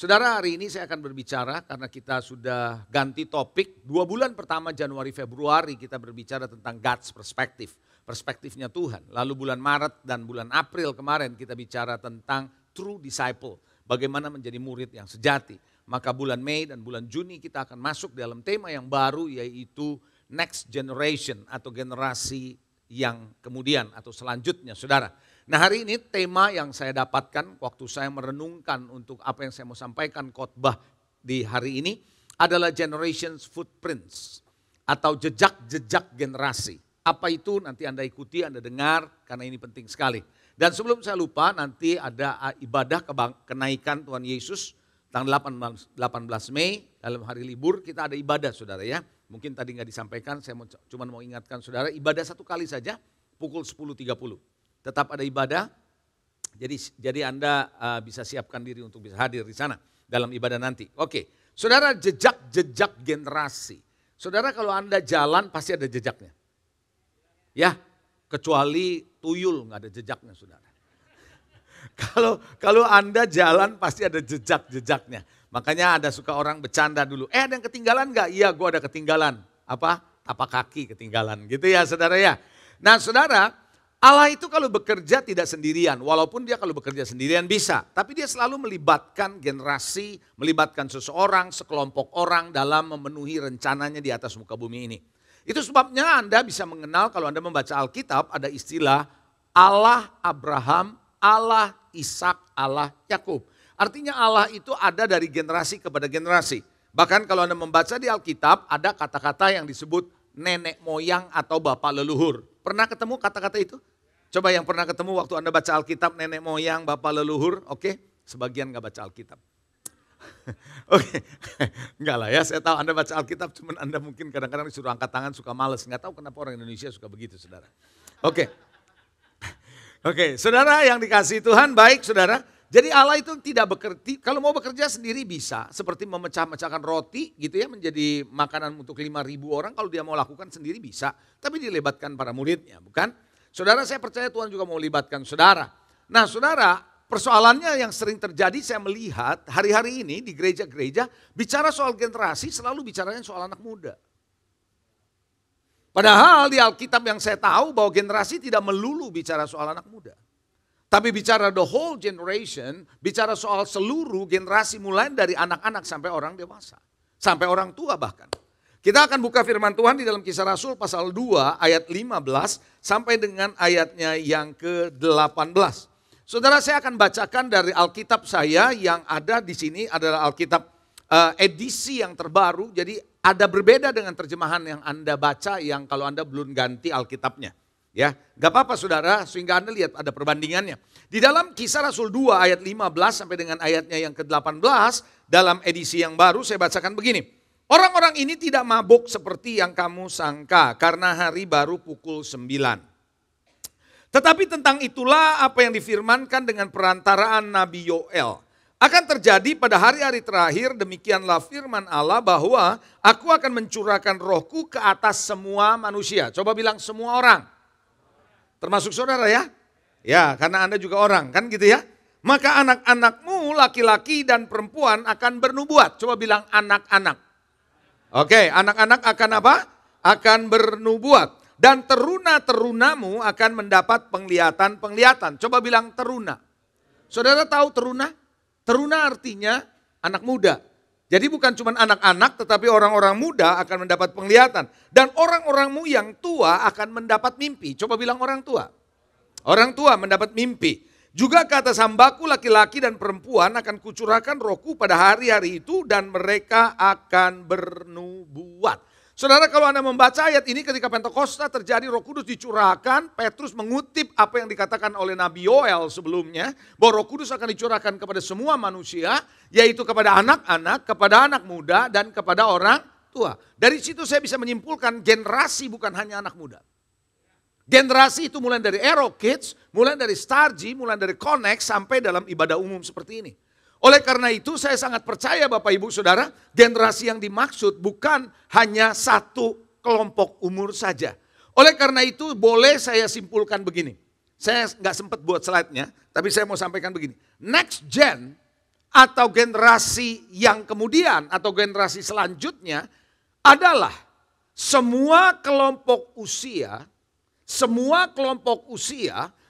Saudara, hari ini saya akan berbicara karena kita sudah ganti topik. 2 bulan pertama Januari Februari kita berbicara tentang God's perspective, perspektifnya Tuhan. Lalu bulan Maret dan bulan April kemarin kita bicara tentang true disciple, bagaimana menjadi murid yang sejati. Maka bulan Mei dan bulan Juni kita akan masuk dalam tema yang baru, yaitu next generation atau generasi yang kemudian atau selanjutnya, saudara. Nah, hari ini tema yang saya dapatkan waktu saya merenungkan untuk apa yang saya mau sampaikan khotbah di hari ini adalah generations footprints atau jejak-jejak generasi. Apa itu nanti Anda ikuti, Anda dengar karena ini penting sekali. Dan sebelum saya lupa, nanti ada ibadah kenaikan Tuhan Yesus tanggal 18 Mei dalam hari libur kita ada ibadah, saudara ya. Mungkin tadi nggak disampaikan, saya cuma mau ingatkan saudara, ibadah 1 kali saja pukul 10.30. Tetap ada ibadah, jadi Anda bisa siapkan diri untuk bisa hadir di sana dalam ibadah nanti. Oke, saudara, jejak-jejak generasi. Saudara, kalau Anda jalan pasti ada jejaknya. Ya, kecuali tuyul nggak ada jejaknya, saudara. Kalau Anda jalan pasti ada jejak-jejaknya. Makanya ada suka orang bercanda dulu, ada yang ketinggalan nggak? Iya, gue ada ketinggalan. Apa? Tapak kaki ketinggalan gitu ya, saudara ya. Nah, saudara, Allah itu kalau bekerja tidak sendirian, walaupun dia kalau bekerja sendirian bisa. Tapi dia selalu melibatkan generasi, melibatkan seseorang, sekelompok orang dalam memenuhi rencananya di atas muka bumi ini. Itu sebabnya Anda bisa mengenal kalau Anda membaca Alkitab ada istilah Allah Abraham, Allah Ishak, Allah Yakub. Artinya Allah itu ada dari generasi kepada generasi. Bahkan kalau Anda membaca di Alkitab ada kata-kata yang disebut nenek moyang atau bapak leluhur. Pernah ketemu kata-kata itu? Coba yang pernah ketemu waktu Anda baca Alkitab, nenek moyang, bapak leluhur, oke? Sebagian gak baca Alkitab. Oke, enggak lah ya, saya tahu Anda baca Alkitab, cuman Anda mungkin kadang-kadang disuruh angkat tangan suka males. Enggak tahu kenapa orang Indonesia suka begitu, saudara. Oke, saudara yang dikasihi Tuhan, baik saudara. Jadi Allah itu tidak bekerja, kalau mau bekerja sendiri bisa, seperti memecah-mecahkan roti gitu ya, menjadi makanan untuk 5.000 orang, kalau dia mau lakukan sendiri bisa. Tapi dilebatkan para muridnya, bukan? Saudara, saya percaya Tuhan juga mau libatkan saudara. Nah, saudara, persoalannya yang sering terjadi saya melihat hari-hari ini di gereja-gereja bicara soal generasi selalu bicaranya soal anak muda. Padahal di Alkitab yang saya tahu bahwa generasi tidak melulu bicara soal anak muda. Tapi bicara the whole generation, bicara soal seluruh generasi mulai dari anak-anak sampai orang dewasa. Sampai orang tua bahkan. Kita akan buka firman Tuhan di dalam Kisah Rasul pasal 2 ayat 15 sampai dengan ayatnya yang ke-18. Saudara, saya akan bacakan dari Alkitab saya yang ada di sini adalah Alkitab edisi yang terbaru. Jadi ada berbeda dengan terjemahan yang Anda baca yang kalau Anda belum ganti Alkitabnya. Ya, gak apa-apa saudara, sehingga Anda lihat ada perbandingannya. Di dalam Kisah Rasul 2 ayat 15 sampai dengan ayatnya yang ke-18 dalam edisi yang baru saya bacakan begini. Orang-orang ini tidak mabuk seperti yang kamu sangka karena hari baru pukul 9. Tetapi tentang itulah apa yang difirmankan dengan perantaraan Nabi Yoel. Akan terjadi pada hari-hari terakhir, demikianlah firman Allah bahwa aku akan mencurahkan rohku ke atas semua manusia. Coba bilang semua orang. Termasuk saudara ya? Ya, karena Anda juga orang kan gitu ya. Maka anak-anakmu laki-laki dan perempuan akan bernubuat. Coba bilang anak-anak. Oke, anak-anak akan apa? Akan bernubuat. Dan teruna-terunamu akan mendapat penglihatan-penglihatan. Coba bilang teruna. Saudara tahu teruna? Teruna artinya anak muda. Jadi bukan cuma anak-anak tetapi orang-orang muda akan mendapat penglihatan. Dan orang-orangmu yang tua akan mendapat mimpi. Coba bilang orang tua. Orang tua mendapat mimpi. Juga ke atas hambaku laki-laki dan perempuan akan kucurahkan rohku pada hari-hari itu dan mereka akan bernubuat. Saudara, kalau Anda membaca ayat ini ketika Pentakosta terjadi Roh Kudus dicurahkan, Petrus mengutip apa yang dikatakan oleh Nabi Yoel sebelumnya, bahwa Roh Kudus akan dicurahkan kepada semua manusia, yaitu kepada anak-anak, kepada anak muda dan kepada orang tua. Dari situ saya bisa menyimpulkan generasi bukan hanya anak muda. Generasi itu mulai dari Aero Kids, mulai dari Stargy, mulai dari Connect sampai dalam ibadah umum seperti ini. Oleh karena itu saya sangat percaya Bapak Ibu Saudara, generasi yang dimaksud bukan hanya satu kelompok umur saja. Oleh karena itu boleh saya simpulkan begini. Saya nggak sempat buat slide-nya, tapi saya mau sampaikan begini. Next gen atau generasi yang kemudian atau generasi selanjutnya adalah semua kelompok usia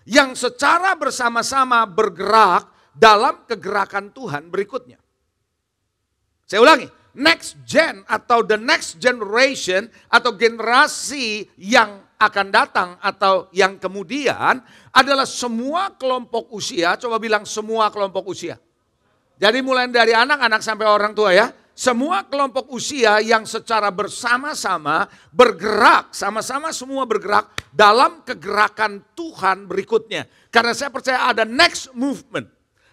yang secara bersama-sama bergerak dalam kegerakan Tuhan berikutnya. Saya ulangi, next gen atau the next generation atau generasi yang akan datang atau yang kemudian adalah semua kelompok usia, coba bilang semua kelompok usia. Jadi mulai dari anak-anak sampai orang tua ya. Semua kelompok usia yang secara bersama-sama bergerak, sama-sama semua bergerak dalam kegerakan Tuhan berikutnya. Karena saya percaya ada next movement.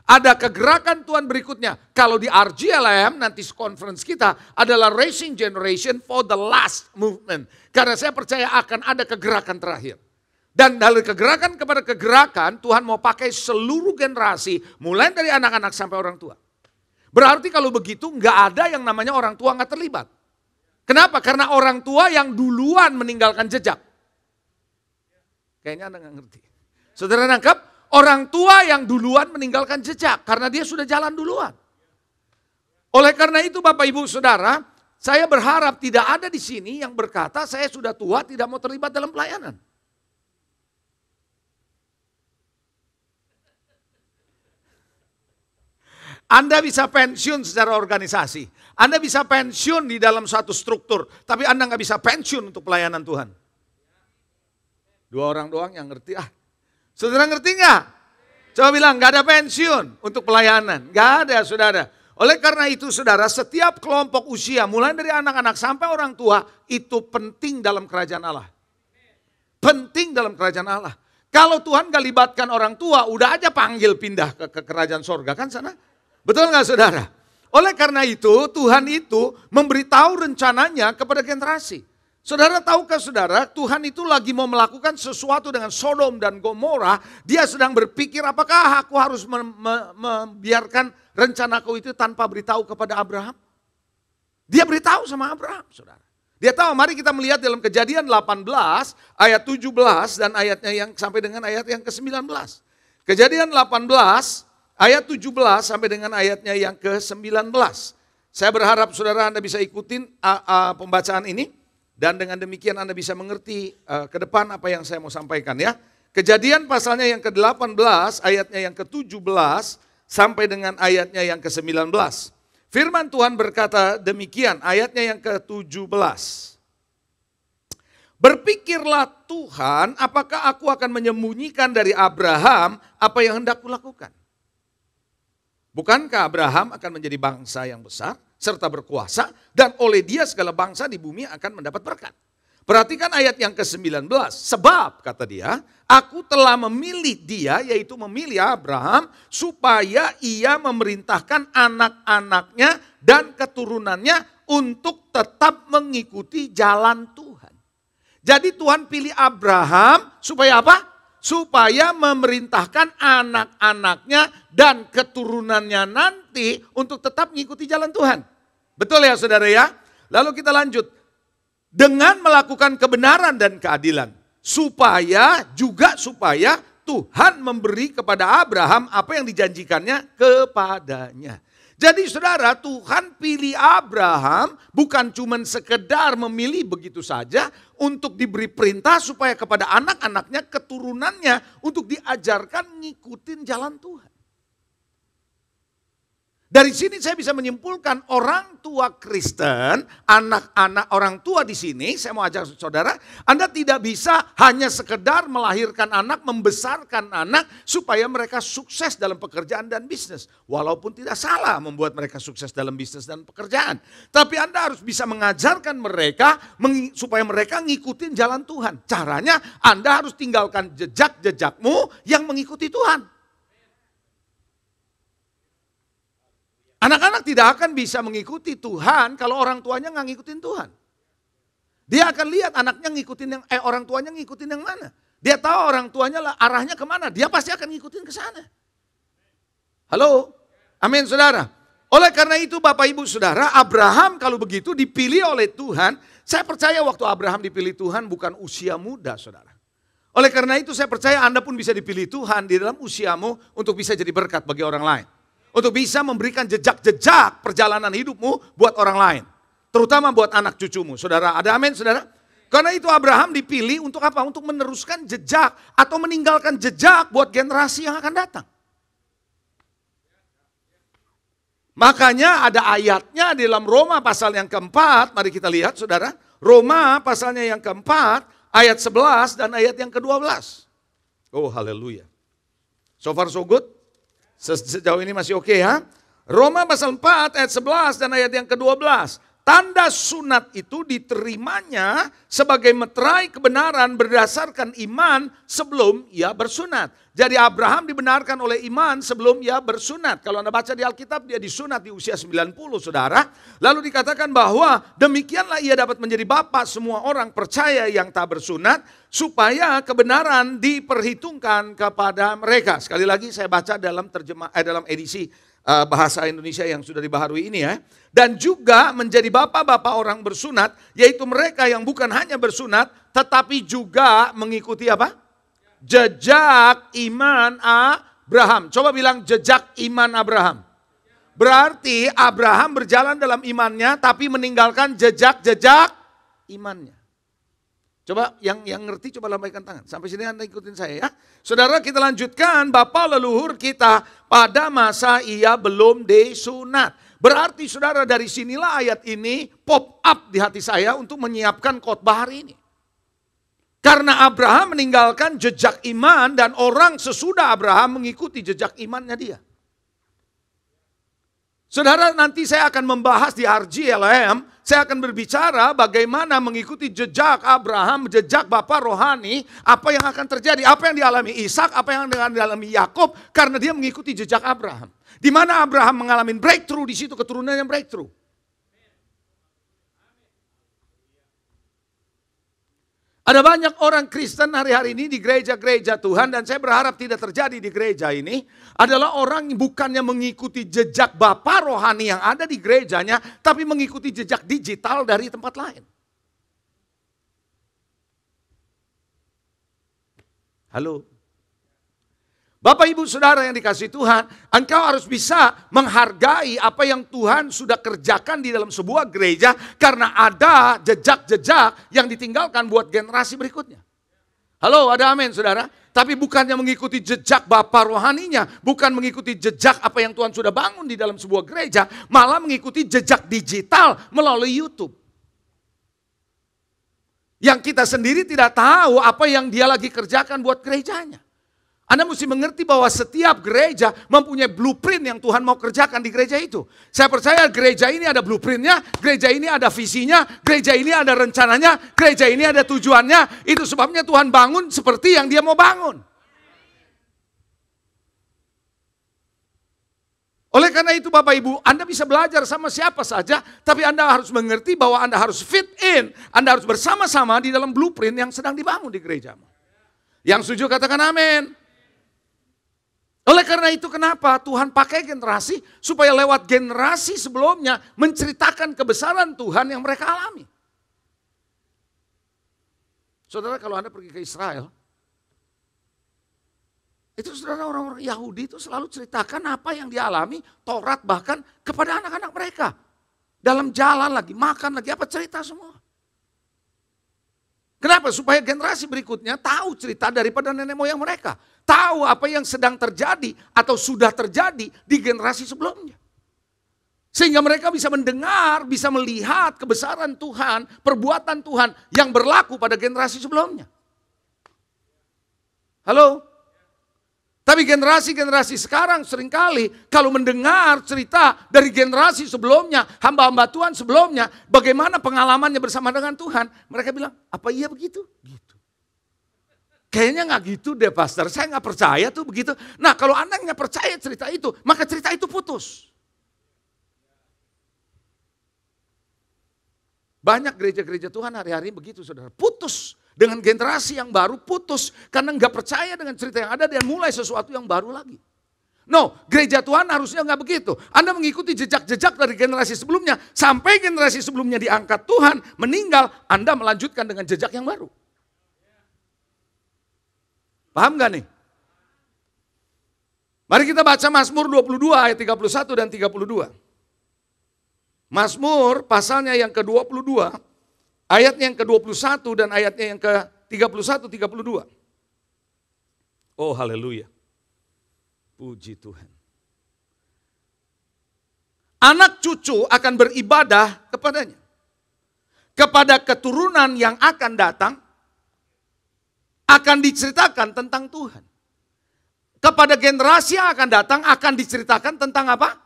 Ada kegerakan Tuhan berikutnya. Kalau di RGLM nanti conference kita adalah Raising Generation for the last movement. Karena saya percaya akan ada kegerakan terakhir. Dan dari kegerakan kepada kegerakan Tuhan mau pakai seluruh generasi mulai dari anak-anak sampai orang tua. Berarti kalau begitu nggak ada yang namanya orang tua nggak terlibat. Kenapa? Karena orang tua yang duluan meninggalkan jejak. Kayaknya Anda nggak ngerti. Saudara nangkap? Orang tua yang duluan meninggalkan jejak karena dia sudah jalan duluan. Oleh karena itu Bapak Ibu Saudara, saya berharap tidak ada di sini yang berkata saya sudah tua tidak mau terlibat dalam pelayanan. Anda bisa pensiun secara organisasi. Anda bisa pensiun di dalam satu struktur. Tapi Anda nggak bisa pensiun untuk pelayanan Tuhan. Dua orang doang yang ngerti. Saudara ngerti nggak? Coba bilang nggak ada pensiun untuk pelayanan. Nggak ada saudara. Oleh karena itu saudara, setiap kelompok usia mulai dari anak-anak sampai orang tua itu penting dalam kerajaan Allah. Penting dalam kerajaan Allah. Kalau Tuhan nggak libatkan orang tua, udah aja panggil pindah ke kerajaan sorga kan sana. Betul nggak saudara? Oleh karena itu Tuhan itu memberitahu rencananya kepada generasi. Saudara tahukah saudara Tuhan itu lagi mau melakukan sesuatu dengan Sodom dan Gomora. Dia sedang berpikir apakah aku harus membiarkan rencanaku itu tanpa beritahu kepada Abraham. Dia beritahu sama Abraham saudara. Dia tahu mari kita melihat dalam Kejadian 18 ayat 17 dan ayatnya yang sampai dengan ayat yang ke-19. Kejadian 18 ayat 17 sampai dengan ayatnya yang ke-19. Saya berharap saudara Anda bisa ikutin pembacaan ini. Dan dengan demikian Anda bisa mengerti ke depan apa yang saya mau sampaikan ya. Kejadian pasalnya yang ke-18 ayatnya yang ke-17 sampai dengan ayatnya yang ke-19. Firman Tuhan berkata demikian ayatnya yang ke-17. Berpikirlah Tuhan apakah aku akan menyembunyikan dari Abraham apa yang hendak kulakukan. Bukankah Abraham akan menjadi bangsa yang besar serta berkuasa dan oleh dia segala bangsa di bumi akan mendapat berkat. Perhatikan ayat yang ke-19. Sebab kata dia, aku telah memilih dia yaitu memilih Abraham supaya ia memerintahkan anak-anaknya dan keturunannya untuk tetap mengikuti jalan Tuhan. Jadi Tuhan pilih Abraham supaya apa? Supaya memerintahkan anak-anaknya dan keturunannya nanti untuk tetap mengikuti jalan Tuhan. Betul ya saudara ya? Lalu kita lanjut. Dengan melakukan kebenaran dan keadilan. Supaya Tuhan memberi kepada Abraham apa yang dijanjikannya kepadanya. Jadi saudara, Tuhan pilih Abraham bukan cuma sekedar memilih begitu saja untuk diberi perintah supaya kepada anak-anaknya, keturunannya untuk diajarkan ngikutin jalan Tuhan. Dari sini saya bisa menyimpulkan orang tua Kristen, anak-anak orang tua di sini, saya mau ajak saudara, Anda tidak bisa hanya sekedar melahirkan anak, membesarkan anak supaya mereka sukses dalam pekerjaan dan bisnis. Walaupun tidak salah membuat mereka sukses dalam bisnis dan pekerjaan. Tapi Anda harus bisa mengajarkan mereka supaya mereka ngikutin jalan Tuhan. Caranya Anda harus tinggalkan jejak-jejakmu yang mengikuti Tuhan. Anak-anak tidak akan bisa mengikuti Tuhan kalau orang tuanya nggak ngikutin Tuhan. Dia akan lihat anaknya orang tuanya ngikutin yang mana. Dia tahu orang tuanya lah arahnya kemana. Dia pasti akan ngikutin ke sana. Halo? Amin saudara. Oleh karena itu Bapak Ibu Saudara, Abraham kalau begitu dipilih oleh Tuhan. Saya percaya waktu Abraham dipilih Tuhan bukan usia muda saudara. Oleh karena itu saya percaya Anda pun bisa dipilih Tuhan di dalam usiamu untuk bisa jadi berkat bagi orang lain. untuk bisa memberikan jejak-jejak perjalanan hidupmu buat orang lain. Terutama buat anak cucumu. Saudara, ada amin saudara? Karena itu Abraham dipilih untuk apa? Untuk meneruskan jejak atau meninggalkan jejak buat generasi yang akan datang. Makanya ada ayatnya di dalam Roma pasal yang keempat. Mari kita lihat saudara. Roma pasalnya yang keempat, ayat 11 dan ayat yang ke-12. Oh haleluya. So far so good? Sejauh ini masih oke ya? Roma pasal 4 ayat 11 dan ayat yang ke-12. Tanda sunat itu diterimanya sebagai meterai kebenaran berdasarkan iman sebelum ia bersunat. Jadi Abraham dibenarkan oleh iman sebelum ia bersunat. Kalau Anda baca di Alkitab dia disunat di usia 90 saudara. Lalu dikatakan bahwa demikianlah ia dapat menjadi bapa semua orang percaya yang tak bersunat. Supaya kebenaran diperhitungkan kepada mereka. Sekali lagi saya baca dalam dalam edisi bahasa Indonesia yang sudah dibaharui ini ya. Dan juga menjadi bapak-bapak orang bersunat, yaitu mereka yang bukan hanya bersunat, tetapi juga mengikuti apa? Jejak iman Abraham. Coba bilang jejak iman Abraham. Berarti Abraham berjalan dalam imannya, tapi meninggalkan jejak-jejak imannya. Coba yang ngerti coba lambaikan tangan. Sampai sini Anda ikutin saya ya. Saudara kita lanjutkan, Bapa leluhur kita pada masa ia belum disunat. Berarti saudara dari sinilah ayat ini pop up di hati saya untuk menyiapkan khotbah hari ini. Karena Abraham meninggalkan jejak iman dan orang sesudah Abraham mengikuti jejak imannya dia. Saudara nanti saya akan membahas di RGLM, saya akan berbicara bagaimana mengikuti jejak Abraham, jejak Bapa rohani, apa yang akan terjadi, apa yang dialami Ishak, apa yang dialami Yakub, karena dia mengikuti jejak Abraham. Di mana Abraham mengalami breakthrough, di situ keturunannya breakthrough. Ada banyak orang Kristen hari-hari ini di gereja-gereja Tuhan dan saya berharap tidak terjadi di gereja ini. Adalah orang yang bukannya mengikuti jejak Bapa rohani yang ada di gerejanya, tapi mengikuti jejak digital dari tempat lain. Halo. Bapak ibu saudara yang dikasihi Tuhan, engkau harus bisa menghargai apa yang Tuhan sudah kerjakan di dalam sebuah gereja karena ada jejak-jejak yang ditinggalkan buat generasi berikutnya. Halo, ada amin saudara? Tapi bukannya mengikuti jejak Bapa rohaninya, bukan mengikuti jejak apa yang Tuhan sudah bangun di dalam sebuah gereja, malah mengikuti jejak digital melalui YouTube. Yang kita sendiri tidak tahu apa yang dia lagi kerjakan buat gerejanya. Anda mesti mengerti bahwa setiap gereja mempunyai blueprint yang Tuhan mau kerjakan di gereja itu. Saya percaya gereja ini ada blueprintnya, gereja ini ada visinya, gereja ini ada rencananya, gereja ini ada tujuannya. Itu sebabnya Tuhan bangun seperti yang dia mau bangun. Oleh karena itu Bapak Ibu, Anda bisa belajar sama siapa saja, tapi Anda harus mengerti bahwa Anda harus fit in, Anda harus bersama-sama di dalam blueprint yang sedang dibangun di gerejamu. Yang setuju katakan amin. Oleh karena itu kenapa Tuhan pakai generasi supaya lewat generasi sebelumnya menceritakan kebesaran Tuhan yang mereka alami. Saudara kalau Anda pergi ke Israel, itu saudara orang-orang Yahudi itu selalu ceritakan apa yang dialami Taurat bahkan kepada anak-anak mereka. Dalam jalan lagi, makan lagi, apa cerita semua. Kenapa? Supaya generasi berikutnya tahu cerita daripada nenek moyang mereka. Tahu apa yang sedang terjadi atau sudah terjadi di generasi sebelumnya. Sehingga mereka bisa mendengar, bisa melihat kebesaran Tuhan, perbuatan Tuhan yang berlaku pada generasi sebelumnya. Halo? Tapi generasi-generasi sekarang seringkali kalau mendengar cerita dari generasi sebelumnya, hamba-hamba Tuhan sebelumnya, bagaimana pengalamannya bersama dengan Tuhan, mereka bilang, apa iya begitu? Gitu. Kayaknya nggak gitu deh pastor, saya nggak percaya tuh begitu. Nah kalau Anda nggak percaya cerita itu, maka cerita itu putus. Banyak gereja-gereja Tuhan hari-hari begitu saudara, putus. Dengan generasi yang baru putus karena nggak percaya dengan cerita yang ada dan mulai sesuatu yang baru lagi. No, gereja Tuhan harusnya nggak begitu. Anda mengikuti jejak-jejak dari generasi sebelumnya sampai generasi sebelumnya diangkat Tuhan meninggal, Anda melanjutkan dengan jejak yang baru. Paham gak nih? Mari kita baca Mazmur 22 ayat 31 dan 32. Mazmur pasalnya yang ke-22, ayatnya yang ke-21 dan ayatnya yang ke-31, 32. Oh haleluya. Puji Tuhan. Anak cucu akan beribadah kepadanya. Kepada keturunan yang akan datang, akan diceritakan tentang Tuhan. Kepada generasi yang akan datang, akan diceritakan tentang apa?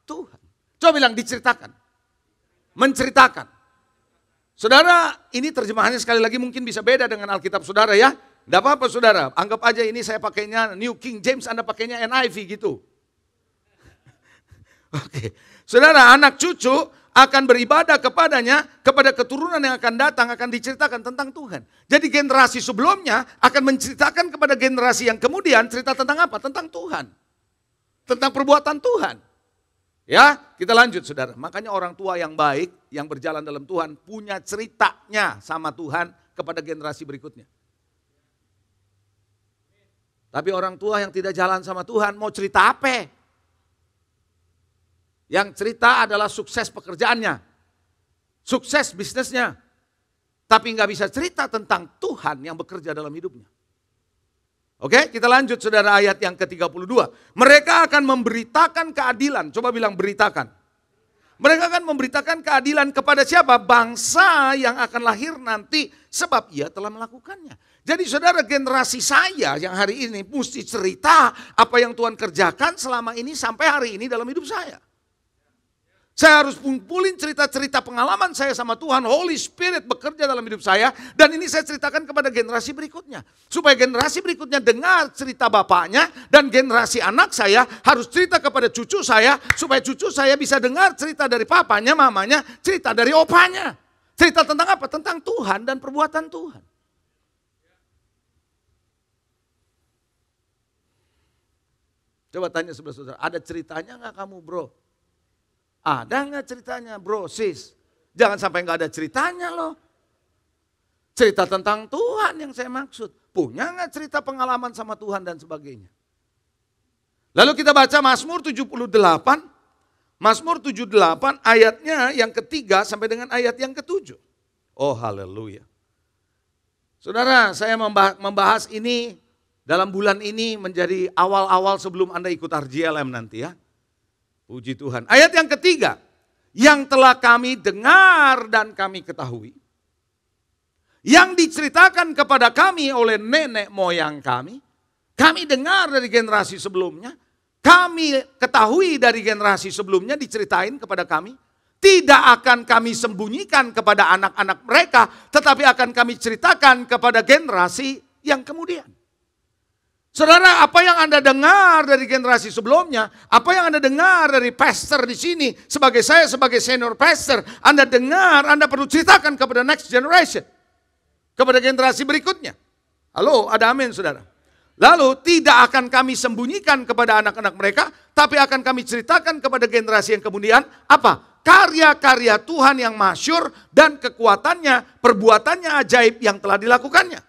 Tuhan. Coba bilang diceritakan. Menceritakan. Saudara, ini terjemahannya sekali lagi mungkin bisa beda dengan Alkitab saudara ya. Tidak apa-apa saudara, anggap aja ini saya pakainya New King James, Anda pakainya NIV gitu. Oke. Saudara, anak cucu akan beribadah kepadanya, kepada keturunan yang akan datang akan diceritakan tentang Tuhan. Jadi generasi sebelumnya akan menceritakan kepada generasi yang kemudian cerita tentang apa? Tentang Tuhan. Tentang perbuatan Tuhan. Ya, kita lanjut saudara. Makanya orang tua yang baik, yang berjalan dalam Tuhan, punya ceritanya sama Tuhan kepada generasi berikutnya. Tapi orang tua yang tidak jalan sama Tuhan, mau cerita apa? Yang cerita adalah sukses pekerjaannya, sukses bisnisnya. Tapi nggak bisa cerita tentang Tuhan yang bekerja dalam hidupnya. Oke, kita lanjut saudara ayat yang ke-32. Mereka akan memberitakan keadilan. Coba bilang beritakan. Mereka akan memberitakan keadilan kepada siapa? Bangsa yang akan lahir nanti sebab ia telah melakukannya. Jadi saudara, generasi saya yang hari ini mesti cerita apa yang Tuhan kerjakan selama ini sampai hari ini dalam hidup saya. Saya harus kumpulin cerita-cerita pengalaman saya sama Tuhan, Holy Spirit bekerja dalam hidup saya, dan ini saya ceritakan kepada generasi berikutnya. Supaya generasi berikutnya dengar cerita bapaknya, dan generasi anak saya harus cerita kepada cucu saya, supaya cucu saya bisa dengar cerita dari papanya, mamanya, cerita dari opanya. Cerita tentang apa? Tentang Tuhan dan perbuatan Tuhan. Coba tanya sebelah saudara, ada ceritanya nggak kamu bro? Ada nggak ceritanya bro, sis? Jangan sampai nggak ada ceritanya loh. Cerita tentang Tuhan yang saya maksud. Punya nggak cerita pengalaman sama Tuhan dan sebagainya. Lalu kita baca Mazmur 78. Mazmur 78 ayatnya yang ketiga sampai dengan ayat yang ketujuh. Oh haleluya. Saudara, saya membahas ini dalam bulan ini menjadi awal-awal sebelum Anda ikut RJLM nanti ya. Puji Tuhan. Ayat yang ketiga, yang telah kami dengar dan kami ketahui, yang diceritakan kepada kami oleh nenek moyang kami dengar dari generasi sebelumnya, kami ketahui dari generasi sebelumnya diceritain kepada kami, tidak akan kami sembunyikan kepada anak-anak mereka, tetapi akan kami ceritakan kepada generasi yang kemudian. Saudara, apa yang Anda dengar dari generasi sebelumnya, apa yang Anda dengar dari pastor di sini, sebagai saya sebagai senior pastor, Anda dengar, Anda perlu ceritakan kepada next generation, kepada generasi berikutnya. Halo, ada amin saudara. Lalu tidak akan kami sembunyikan kepada anak-anak mereka, tapi akan kami ceritakan kepada generasi yang kemudian, apa? Karya-karya Tuhan yang masyhur dan kekuatannya, perbuatannya ajaib yang telah dilakukannya.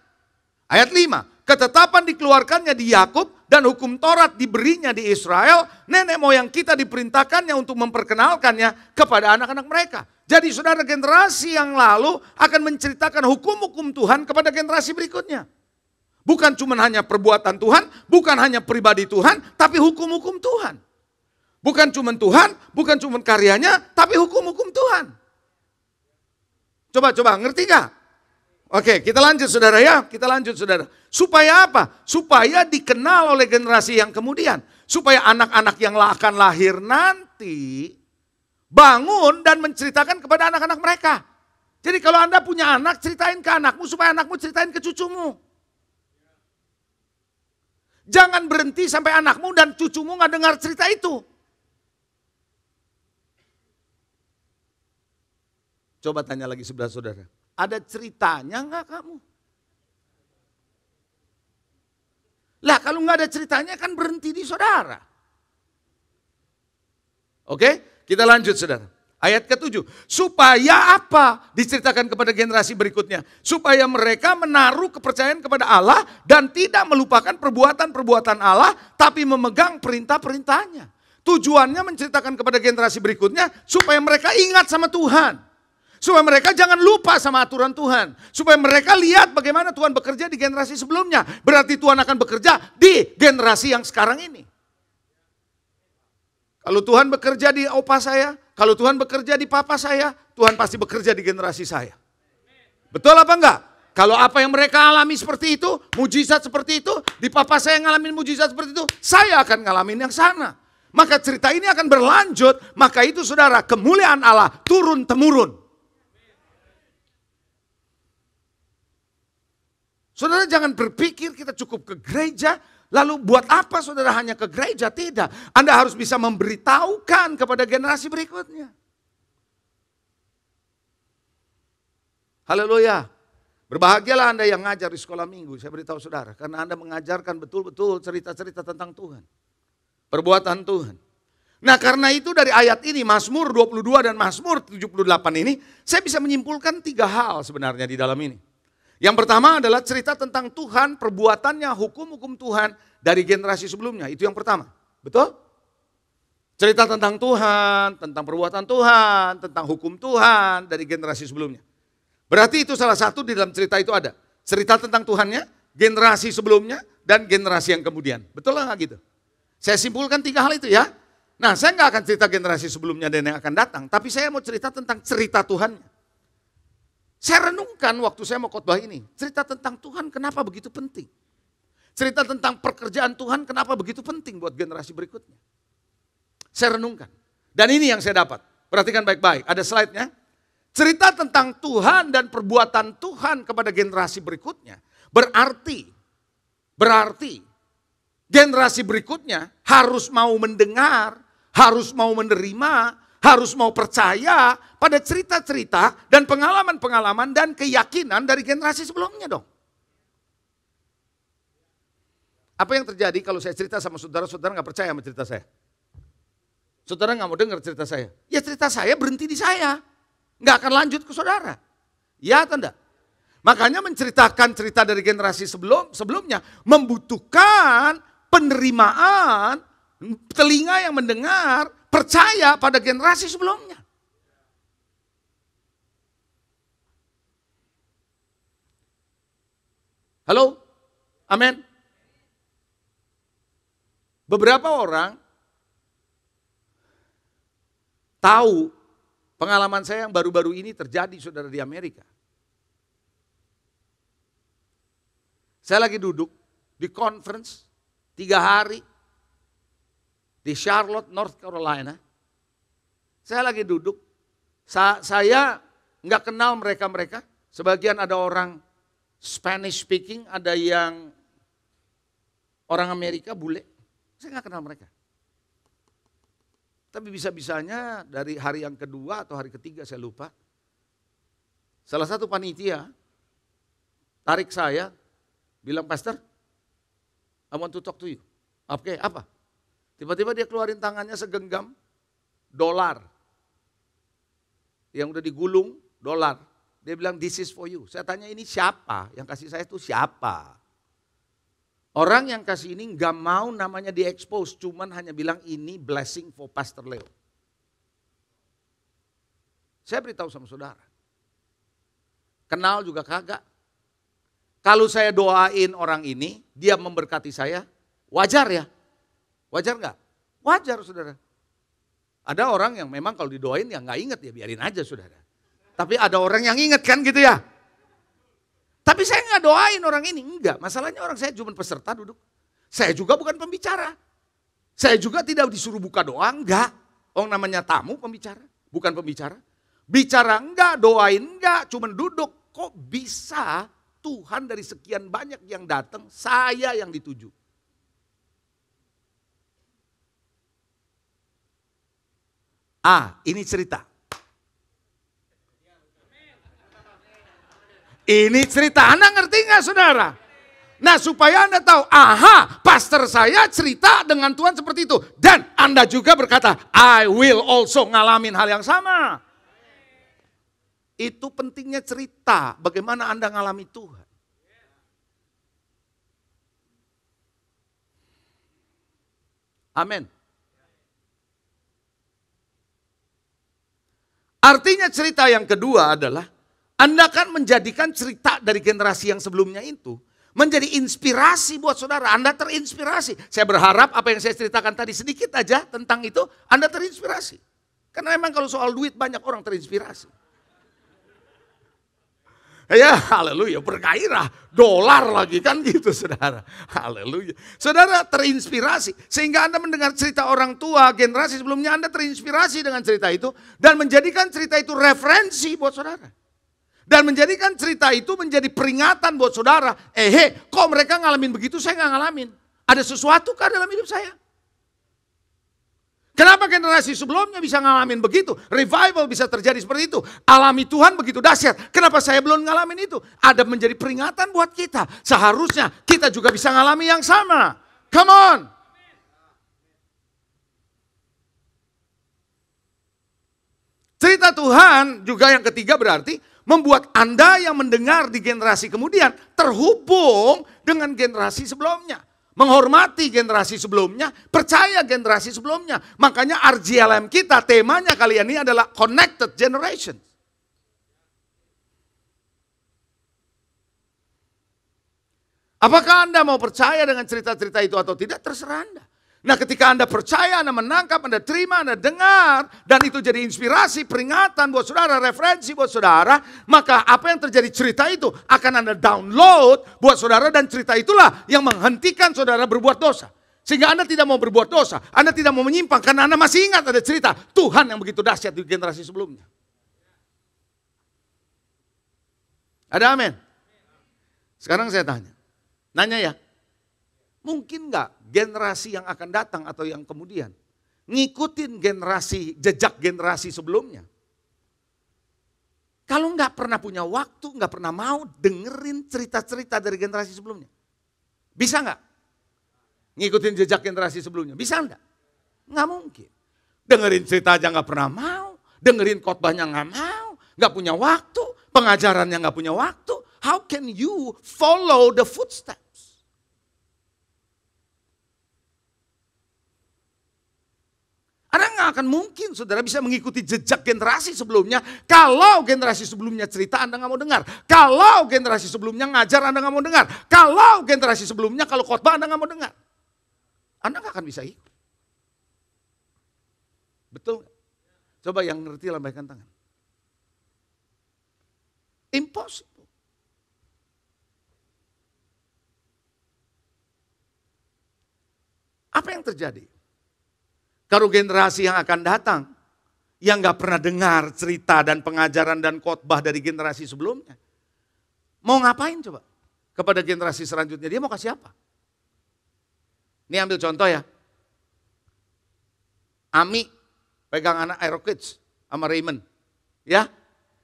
Ayat 5. Ketetapan dikeluarkannya di Yakub dan hukum Taurat diberinya di Israel. Nenek moyang kita diperintahkannya untuk memperkenalkannya kepada anak-anak mereka. Jadi saudara, generasi yang lalu akan menceritakan hukum-hukum Tuhan kepada generasi berikutnya. Bukan cuma hanya perbuatan Tuhan, bukan hanya pribadi Tuhan, tapi hukum-hukum Tuhan. Bukan cuma Tuhan, bukan cuma karyanya, tapi hukum-hukum Tuhan. Coba ngerti gak? Oke, kita lanjut saudara ya, kita lanjut saudara. Supaya apa? Supaya dikenal oleh generasi yang kemudian. Supaya anak-anak yang akan lahir nanti bangun dan menceritakan kepada anak-anak mereka. Jadi kalau Anda punya anak, ceritain ke anakmu supaya anakmu ceritain ke cucumu. Jangan berhenti sampai anakmu dan cucumu nggak dengar cerita itu. Coba tanya lagi sebelah saudara. Ada ceritanya enggak kamu? Lah kalau enggak ada ceritanya kan berhenti di saudara. Oke, kita lanjut saudara. Ayat ke-7. Supaya apa? Diceritakan kepada generasi berikutnya. Supaya mereka menaruh kepercayaan kepada Allah dan tidak melupakan perbuatan-perbuatan Allah, tapi memegang perintah-perintahnya. Tujuannya menceritakan kepada generasi berikutnya supaya mereka ingat sama Tuhan. Supaya mereka jangan lupa sama aturan Tuhan. Supaya mereka lihat bagaimana Tuhan bekerja di generasi sebelumnya. Berarti Tuhan akan bekerja di generasi yang sekarang ini. Kalau Tuhan bekerja di opa saya, kalau Tuhan bekerja di papa saya, Tuhan pasti bekerja di generasi saya. Betul apa enggak? Kalau apa yang mereka alami seperti itu, mujizat seperti itu, di papa saya ngalamin mujizat seperti itu, saya akan ngalamin yang sana. Maka cerita ini akan berlanjut, maka itu saudara, kemuliaan Allah turun-temurun. Saudara jangan berpikir kita cukup ke gereja, lalu buat apa saudara hanya ke gereja? Tidak. Anda harus bisa memberitahukan kepada generasi berikutnya. Haleluya. Berbahagialah Anda yang ngajar di sekolah minggu. Saya beritahu saudara. Karena Anda mengajarkan betul-betul cerita-cerita tentang Tuhan. Perbuatan Tuhan. Nah karena itu dari ayat ini, Mazmur 22 dan Mazmur 78 ini, saya bisa menyimpulkan 3 hal sebenarnya di dalam ini. Yang pertama adalah cerita tentang Tuhan, perbuatannya, hukum-hukum Tuhan dari generasi sebelumnya. Itu yang pertama. Betul? Cerita tentang Tuhan, tentang perbuatan Tuhan, tentang hukum Tuhan dari generasi sebelumnya. Berarti itu salah satu di dalam cerita itu ada. Cerita tentang Tuhannya, generasi sebelumnya, dan generasi yang kemudian. Betul lah nggak gitu? Saya simpulkan 3 hal itu ya. Nah saya nggak akan cerita generasi sebelumnya dan yang akan datang. Tapi saya mau cerita tentang cerita Tuhannya. Saya renungkan waktu saya mau khotbah ini, cerita tentang Tuhan kenapa begitu penting. Cerita tentang pekerjaan Tuhan kenapa begitu penting buat generasi berikutnya. Saya renungkan. Dan ini yang saya dapat. Perhatikan baik-baik, ada slide-nya. Cerita tentang Tuhan dan perbuatan Tuhan kepada generasi berikutnya. Berarti generasi berikutnya harus mau mendengar, harus mau menerima, harus mau percaya pada cerita-cerita dan pengalaman-pengalaman dan keyakinan dari generasi sebelumnya dong. Apa yang terjadi kalau saya cerita sama saudara, saudara nggak percaya sama cerita saya? Saudara nggak mau dengar cerita saya? Ya cerita saya berhenti di saya. Nggak akan lanjut ke saudara. Ya atau enggak? Makanya menceritakan cerita dari generasi sebelumnya membutuhkan penerimaan, telinga yang mendengar, percaya pada generasi sebelumnya. Halo? Amin. Beberapa orang tahu pengalaman saya yang baru-baru ini terjadi saudara di Amerika. Saya lagi duduk di conference 3 hari di Charlotte, North Carolina. Saya lagi duduk, saya nggak kenal mereka-mereka. Sebagian ada orang Spanish speaking, ada yang orang Amerika bule. Saya nggak kenal mereka. Tapi bisa-bisanya dari hari yang kedua atau hari ketiga saya lupa. Salah satu panitia tarik saya, bilang, "Pastor, I want to talk to you." Oke, apa? Tiba-tiba dia keluarin tangannya segenggam dolar. Yang udah digulung dolar. Dia bilang, "This is for you." Saya tanya, ini siapa? Yang kasih saya itu siapa? Orang yang kasih ini gak mau namanya di-expose, cuman hanya bilang ini blessing for Pastor Leo. Saya beritahu sama saudara. Kenal juga kagak. Kalau saya doain orang ini, dia memberkati saya, wajar ya? Wajar nggak? Wajar saudara. Ada orang yang memang kalau didoain ya nggak inget ya biarin aja saudara. Tapi ada orang yang inget kan gitu ya. Tapi saya nggak doain orang ini, enggak. Masalahnya orang saya cuma peserta duduk. Saya juga bukan pembicara. Saya juga tidak disuruh buka doa, enggak. Orang namanya tamu pembicara, bukan pembicara. Bicara enggak, doain enggak, cuma duduk. Kok bisa Tuhan dari sekian banyak yang datang, saya yang dituju? Ini cerita. Ini cerita, Anda ngerti nggak saudara? Nah supaya Anda tahu, pastor saya cerita dengan Tuhan seperti itu. Dan Anda juga berkata, I will also ngalamin hal yang sama. Itu pentingnya cerita, bagaimana Anda ngalami Tuhan. Amin. Artinya cerita yang kedua adalah, Anda kan menjadikan cerita dari generasi yang sebelumnya itu menjadi inspirasi buat saudara. Anda terinspirasi. Saya berharap apa yang saya ceritakan tadi sedikit aja tentang itu, Anda terinspirasi. Karena memang kalau soal duit banyak orang terinspirasi. Ya, haleluya, bergairah, dolar lagi kan gitu saudara. Haleluya. Saudara terinspirasi, sehingga Anda mendengar cerita orang tua, generasi sebelumnya Anda terinspirasi dengan cerita itu, dan menjadikan cerita itu referensi buat saudara. Dan menjadikan cerita itu menjadi peringatan buat saudara. Kok mereka ngalamin begitu, saya nggak ngalamin. Ada sesuatu kah dalam hidup saya? Kenapa generasi sebelumnya bisa ngalamin begitu? Revival bisa terjadi seperti itu. Alami Tuhan begitu dahsyat. Kenapa saya belum ngalamin itu? Ada menjadi peringatan buat kita. Seharusnya kita juga bisa ngalami yang sama. Come on. Cerita Tuhan juga yang ketiga berarti membuat Anda yang mendengar di generasi kemudian terhubung dengan generasi sebelumnya. Menghormati generasi sebelumnya, percaya generasi sebelumnya. Makanya RGLM kita temanya kali ini adalah Connected Generation. Apakah Anda mau percaya dengan cerita-cerita itu atau tidak, terserah Anda. Nah ketika Anda percaya, Anda menangkap, Anda terima, Anda dengar, dan itu jadi inspirasi, peringatan buat saudara, referensi buat saudara, maka apa yang terjadi cerita itu akan Anda download buat saudara, dan cerita itulah yang menghentikan saudara berbuat dosa. Sehingga Anda tidak mau berbuat dosa, Anda tidak mau menyimpang, karena Anda masih ingat ada cerita Tuhan yang begitu dahsyat di generasi sebelumnya. Ada amin? Sekarang saya nanya ya, mungkin nggak generasi yang akan datang atau yang kemudian ngikutin jejak generasi sebelumnya? Kalau nggak pernah punya waktu, nggak pernah mau dengerin cerita-cerita dari generasi sebelumnya, bisa nggak ngikutin jejak generasi sebelumnya? Bisa nggak? Nggak mungkin. Dengerin cerita aja nggak pernah mau, dengerin khotbahnya nggak mau, nggak punya waktu, pengajarannya nggak punya waktu. How can you follow the footsteps? Anda nggak akan mungkin saudara bisa mengikuti jejak generasi sebelumnya kalau generasi sebelumnya cerita Anda nggak mau dengar. Kalau generasi sebelumnya ngajar Anda nggak mau dengar. Kalau generasi sebelumnya kalau khotbah Anda nggak mau dengar. Anda nggak akan bisa ikut. Betul? Coba yang ngerti lambaikan tangan. Impossible. Apa yang terjadi? Kalau generasi yang akan datang, yang gak pernah dengar cerita dan pengajaran dan khotbah dari generasi sebelumnya, mau ngapain coba? Kepada generasi selanjutnya, dia mau kasih apa? Ini ambil contoh ya. Ami pegang anak Aero Kids sama Raymond. Ya,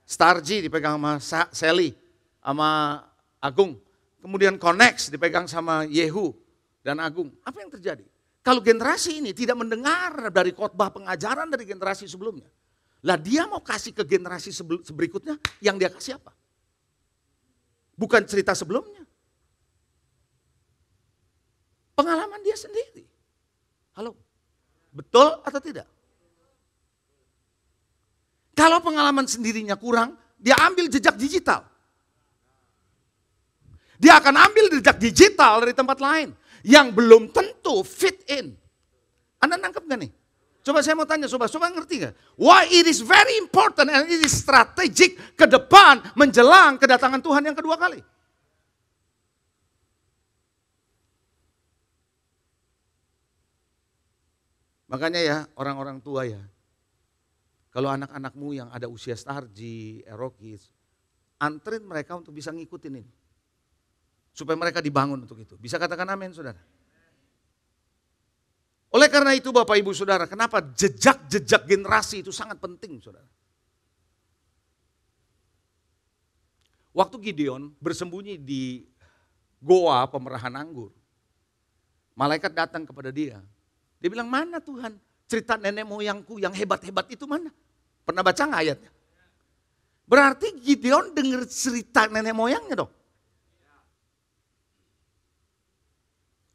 Starji dipegang sama Sally, sama Agung. Kemudian Connect dipegang sama Yehu dan Agung. Apa yang terjadi? Kalau generasi ini tidak mendengar dari khotbah pengajaran dari generasi sebelumnya, lah dia mau kasih ke generasi berikutnya, yang dia kasih apa? Bukan cerita sebelumnya. Pengalaman dia sendiri. Halo, betul atau tidak? Kalau pengalaman sendirinya kurang, dia ambil jejak digital. Dia akan ambil jejak digital dari tempat lain yang belum tentu fit in. Anda nangkep gak nih? Coba saya mau tanya, coba ngerti gak? Why it is very important and it is strategic ke depan menjelang kedatangan Tuhan yang kedua kali. Makanya ya orang-orang tua ya, kalau anak-anakmu yang ada usia Starji, Erokis, anterin mereka untuk bisa ngikutin ini. Supaya mereka dibangun untuk itu. Bisa katakan amin saudara? Oleh karena itu Bapak Ibu Saudara, kenapa jejak-jejak generasi itu sangat penting saudara. Waktu Gideon bersembunyi di goa pemerahan anggur, Malaikat datang kepada dia. Dia bilang, mana Tuhan? Cerita nenek moyangku yang hebat-hebat itu mana? Pernah baca nggak ayatnya? Berarti Gideon dengar cerita nenek moyangnya dong.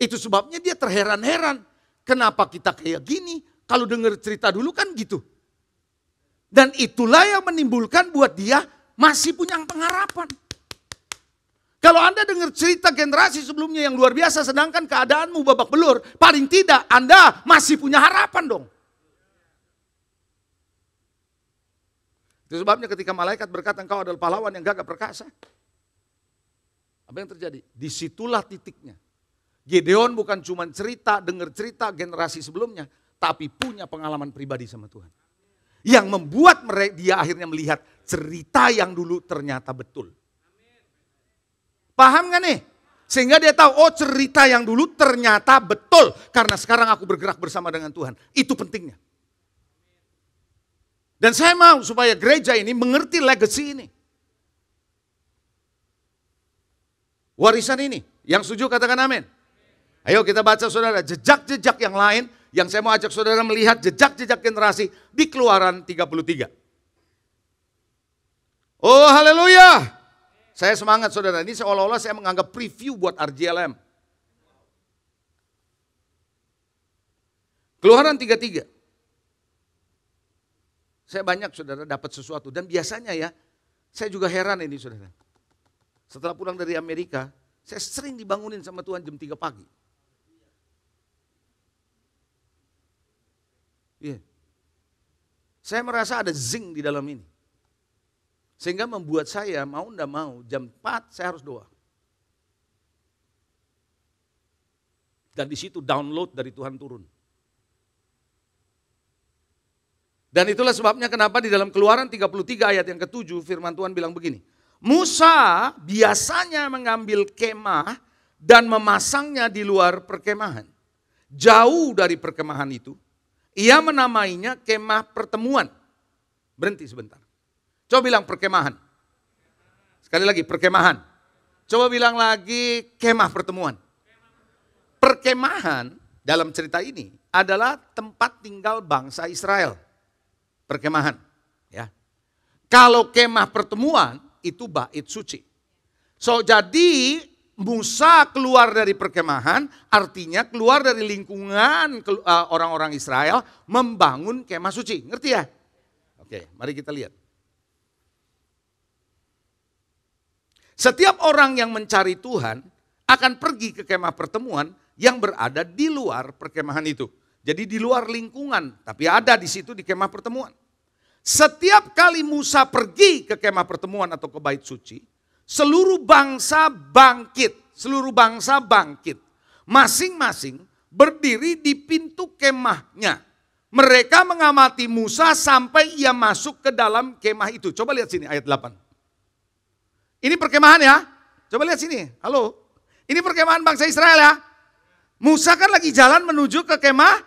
Itu sebabnya dia terheran-heran. Kenapa kita kayak gini? Kalau dengar cerita dulu kan gitu. Dan itulah yang menimbulkan buat dia masih punya pengharapan. Kalau Anda dengar cerita generasi sebelumnya yang luar biasa sedangkan keadaanmu babak belur, paling tidak Anda masih punya harapan dong. Itu sebabnya ketika malaikat berkata engkau adalah pahlawan yang gagah perkasa. Apa yang terjadi? Disitulah titiknya. Gideon bukan cuma dengar cerita generasi sebelumnya, tapi punya pengalaman pribadi sama Tuhan. Yang membuat dia akhirnya melihat cerita yang dulu ternyata betul. Paham gak nih? Sehingga dia tahu, oh cerita yang dulu ternyata betul. Karena sekarang aku bergerak bersama dengan Tuhan. Itu pentingnya. Dan saya mau supaya gereja ini mengerti legacy ini. Warisan ini. Yang setuju katakan amin. Ayo kita baca saudara, jejak-jejak yang lain. Yang saya mau ajak saudara melihat jejak-jejak generasi di Keluaran 33. Oh haleluya. Saya semangat saudara, ini seolah-olah saya menganggap preview buat RJLM. Keluaran 33. Saya banyak saudara dapat sesuatu dan biasanya ya, saya juga heran ini saudara. Setelah pulang dari Amerika, saya sering dibangunin sama Tuhan jam 3 pagi. Iya. Saya merasa ada zing di dalam ini. Sehingga membuat saya mau enggak mau jam 4 saya harus doa. Dan di situ download dari Tuhan turun. Dan itulah sebabnya kenapa di dalam Keluaran 33 ayat yang ke-7 firman Tuhan bilang begini. Musa biasanya mengambil kemah dan memasangnya di luar perkemahan. Jauh dari perkemahan itu, ia menamainya kemah pertemuan. Berhenti sebentar. Coba bilang perkemahan. Sekali lagi perkemahan. Coba bilang lagi kemah pertemuan. Perkemahan dalam cerita ini adalah tempat tinggal bangsa Israel. Perkemahan. Ya. Kalau kemah pertemuan itu bait suci. So jadi Musa keluar dari perkemahan artinya keluar dari lingkungan orang-orang Israel membangun kemah suci. Ngerti ya? Oke, mari kita lihat. Setiap orang yang mencari Tuhan akan pergi ke kemah pertemuan yang berada di luar perkemahan itu. Jadi di luar lingkungan, tapi ada di situ di kemah pertemuan. Setiap kali Musa pergi ke kemah pertemuan atau ke bait suci, seluruh bangsa bangkit. Seluruh bangsa bangkit. Masing-masing berdiri di pintu kemahnya. Mereka mengamati Musa sampai ia masuk ke dalam kemah itu. Coba lihat sini ayat 8. Ini perkemahan ya. Coba lihat sini. Halo. Ini perkemahan bangsa Israel ya. Musa kan lagi jalan menuju ke kemah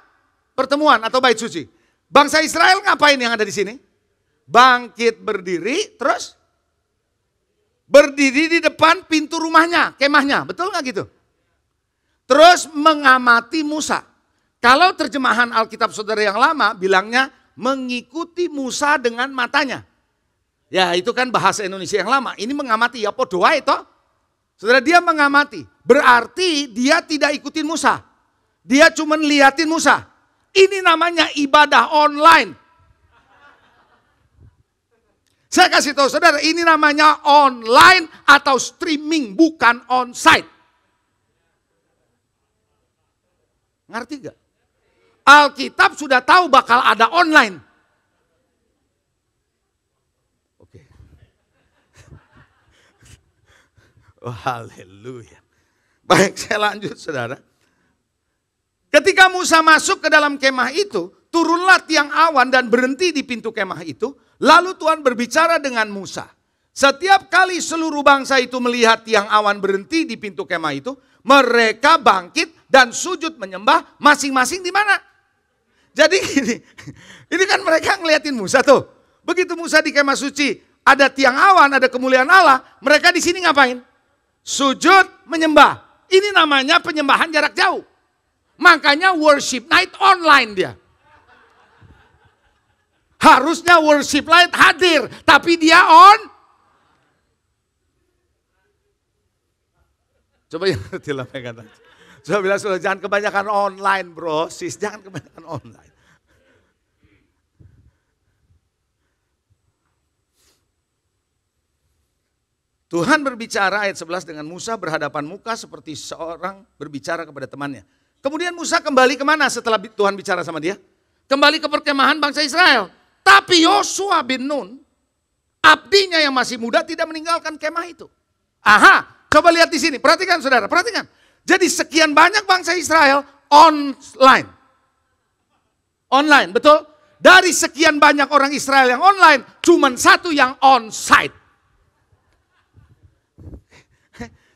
pertemuan atau bait suci. Bangsa Israel ngapain yang ada di sini? Bangkit berdiri terus berdiri di depan pintu rumahnya, kemahnya. Betul nggak gitu? Terus mengamati Musa. Kalau terjemahan Alkitab saudara yang lama bilangnya mengikuti Musa dengan matanya. Ya itu kan bahasa Indonesia yang lama. Ini mengamati ya podo wae toh. Saudara dia mengamati. Berarti dia tidak ikutin Musa. Dia cuma liatin Musa. Ini namanya ibadah online. Saya kasih tahu saudara ini namanya online atau streaming bukan onsite. Ngerti gak? Alkitab sudah tahu bakal ada online. Oh, haleluya. Baik, saya lanjut saudara. Ketika Musa masuk ke dalam kemah itu, turunlah tiang awan dan berhenti di pintu kemah itu. Lalu Tuhan berbicara dengan Musa. Setiap kali seluruh bangsa itu melihat tiang awan berhenti di pintu kemah itu, mereka bangkit dan sujud menyembah masing-masing di mana? Jadi ini kan mereka ngeliatin Musa tuh. Begitu Musa di kemah suci, ada tiang awan, ada kemuliaan Allah, mereka di sini ngapain? Sujud menyembah. Ini namanya penyembahan jarak jauh. Makanya worship night online dia. Harusnya worship night hadir, tapi dia on. Coba yang ngerti lah pegangan. Coba bilang sudah jangan kebanyakan online bro, sis, jangan kebanyakan online. Tuhan berbicara ayat 11 dengan Musa berhadapan muka seperti seorang berbicara kepada temannya. Kemudian Musa kembali kemana setelah Tuhan bicara sama dia? Kembali ke perkemahan bangsa Israel. Tapi Yosua bin Nun, abdinya yang masih muda tidak meninggalkan kemah itu. Aha, coba lihat di sini, perhatikan saudara, perhatikan. Jadi sekian banyak bangsa Israel online. Online, betul? Dari sekian banyak orang Israel yang online, cuman satu yang on-site.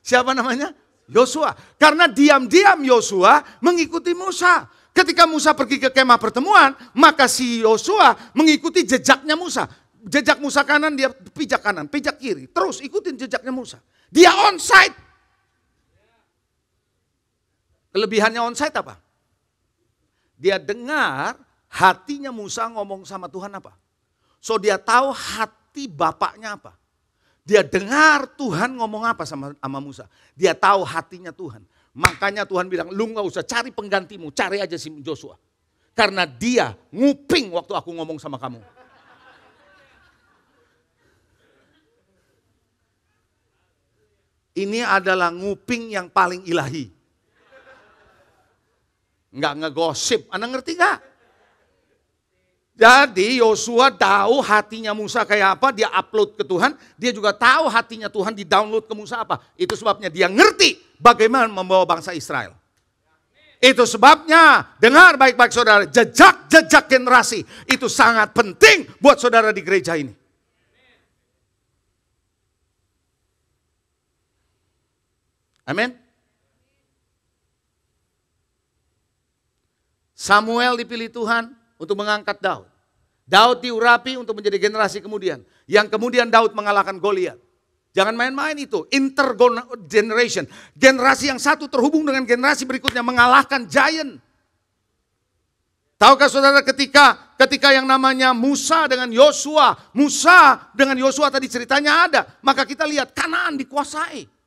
Siapa namanya? Yosua. Karena diam-diam Yosua mengikuti Musa. Ketika Musa pergi ke kemah pertemuan, maka si Yosua mengikuti jejaknya Musa. Jejak Musa kanan, dia pijak kanan, pijak kiri. Terus ikutin jejaknya Musa. Dia on-site. Kelebihannya on-site apa? Dia dengar hatinya Musa ngomong sama Tuhan apa. So dia tahu hati bapaknya apa. Dia dengar Tuhan ngomong apa sama Musa. Dia tahu hatinya Tuhan. Makanya Tuhan bilang, lu gak usah cari penggantimu, cari aja si Joshua. Karena dia nguping waktu aku ngomong sama kamu. Ini adalah nguping yang paling ilahi. Nggak ngegosip, Anda ngerti gak? Jadi Yosua tahu hatinya Musa kayak apa, dia upload ke Tuhan. Dia juga tahu hatinya Tuhan di download ke Musa apa. Itu sebabnya dia ngerti bagaimana membawa bangsa Israel. Itu sebabnya, dengar baik-baik saudara, jejak-jejak generasi itu sangat penting buat saudara di gereja ini. Amin. Samuel dipilih Tuhan untuk mengangkat Daud. Daud diurapi untuk menjadi generasi kemudian. Yang kemudian Daud mengalahkan Goliat. Jangan main-main itu. Intergeneration. Generasi yang satu terhubung dengan generasi berikutnya mengalahkan giant. Tahukah saudara ketika yang namanya Musa dengan Yosua. Musa dengan Yosua tadi ceritanya ada. Maka kita lihat Kanaan dikuasai.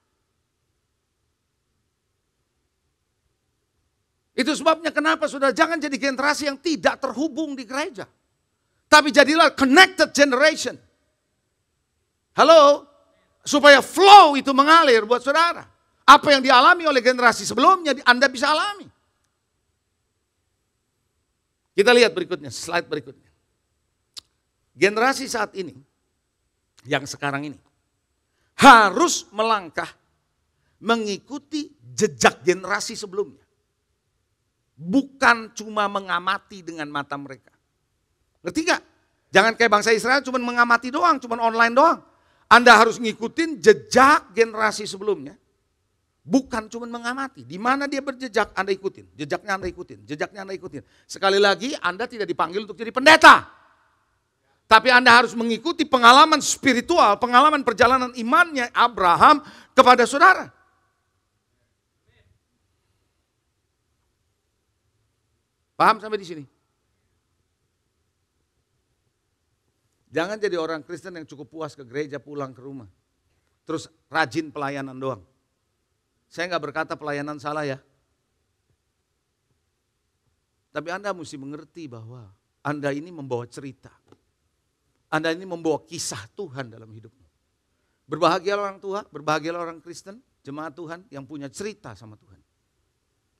Itu sebabnya kenapa saudara jangan jadi generasi yang tidak terhubung di gereja. Tapi jadilah connected generation. Halo? Supaya flow itu mengalir buat saudara. Apa yang dialami oleh generasi sebelumnya Anda bisa alami. Kita lihat berikutnya, slide berikutnya. Generasi saat ini, yang sekarang ini, harus melangkah mengikuti jejak generasi sebelumnya. Bukan cuma mengamati dengan mata mereka. Ngerti gak? Jangan kayak bangsa Israel cuma mengamati doang, cuma online doang. Anda harus ngikutin jejak generasi sebelumnya. Bukan cuma mengamati. Di mana dia berjejak, Anda ikutin. Jejaknya Anda ikutin, jejaknya Anda ikutin. Sekali lagi, Anda tidak dipanggil untuk jadi pendeta. Tapi Anda harus mengikuti pengalaman spiritual, pengalaman perjalanan imannya Abraham kepada saudara. Paham sampai di sini? Jangan jadi orang Kristen yang cukup puas ke gereja pulang ke rumah. Terus rajin pelayanan doang. Saya nggak berkata pelayanan salah ya. Tapi Anda mesti mengerti bahwa Anda ini membawa cerita. Anda ini membawa kisah Tuhan dalam hidupmu. Berbahagialah orang tua, berbahagialah orang Kristen, jemaat Tuhan yang punya cerita sama Tuhan.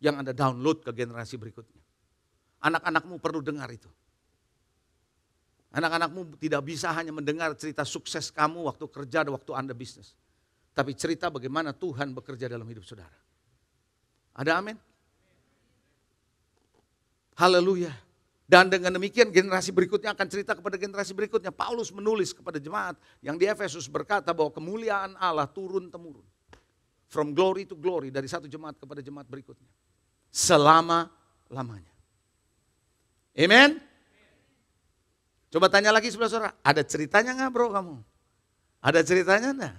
Yang Anda download ke generasi berikutnya. Anak-anakmu perlu dengar itu. Anak-anakmu tidak bisa hanya mendengar cerita sukses kamu waktu kerja dan waktu Anda bisnis. Tapi cerita bagaimana Tuhan bekerja dalam hidup saudara. Ada amin? Haleluya. Dan dengan demikian generasi berikutnya akan cerita kepada generasi berikutnya. Paulus menulis kepada jemaat yang di Efesus berkata bahwa kemuliaan Allah turun-temurun. From glory to glory, dari satu jemaat kepada jemaat berikutnya. Selama-lamanya. Amen. Coba tanya lagi sebelah saudara, ada ceritanya nggak bro kamu? Ada ceritanya enggak?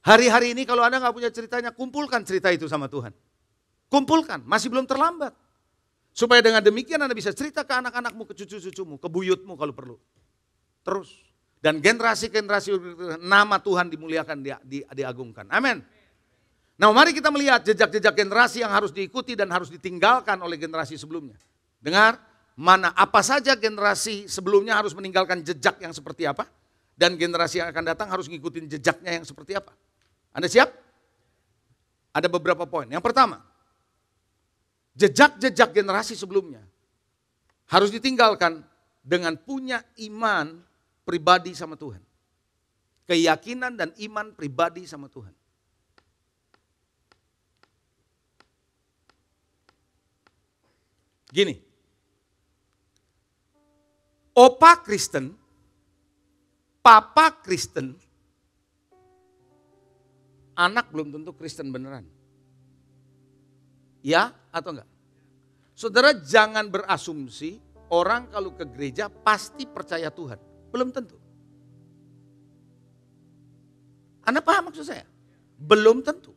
Hari-hari ini kalau Anda nggak punya ceritanya, kumpulkan cerita itu sama Tuhan. Kumpulkan, masih belum terlambat. Supaya dengan demikian Anda bisa cerita ke anak-anakmu, ke cucu-cucumu, ke buyutmu kalau perlu. Terus. Dan generasi-generasi nama Tuhan dimuliakan, diagungkan. Amin. Nah, mari kita melihat jejak-jejak generasi yang harus diikuti dan harus ditinggalkan oleh generasi sebelumnya. Dengar, apa saja generasi sebelumnya harus meninggalkan jejak yang seperti apa. Dan generasi yang akan datang harus ngikutin jejaknya yang seperti apa. Anda siap? Ada beberapa poin. Yang pertama, jejak-jejak generasi sebelumnya harus ditinggalkan dengan punya iman pribadi sama Tuhan. Keyakinan dan iman pribadi sama Tuhan. Gini, opa Kristen, papa Kristen, anak belum tentu Kristen beneran. Ya atau enggak? Saudara jangan berasumsi orang kalau ke gereja pasti percaya Tuhan. Belum tentu. Anda paham maksud saya? Belum tentu.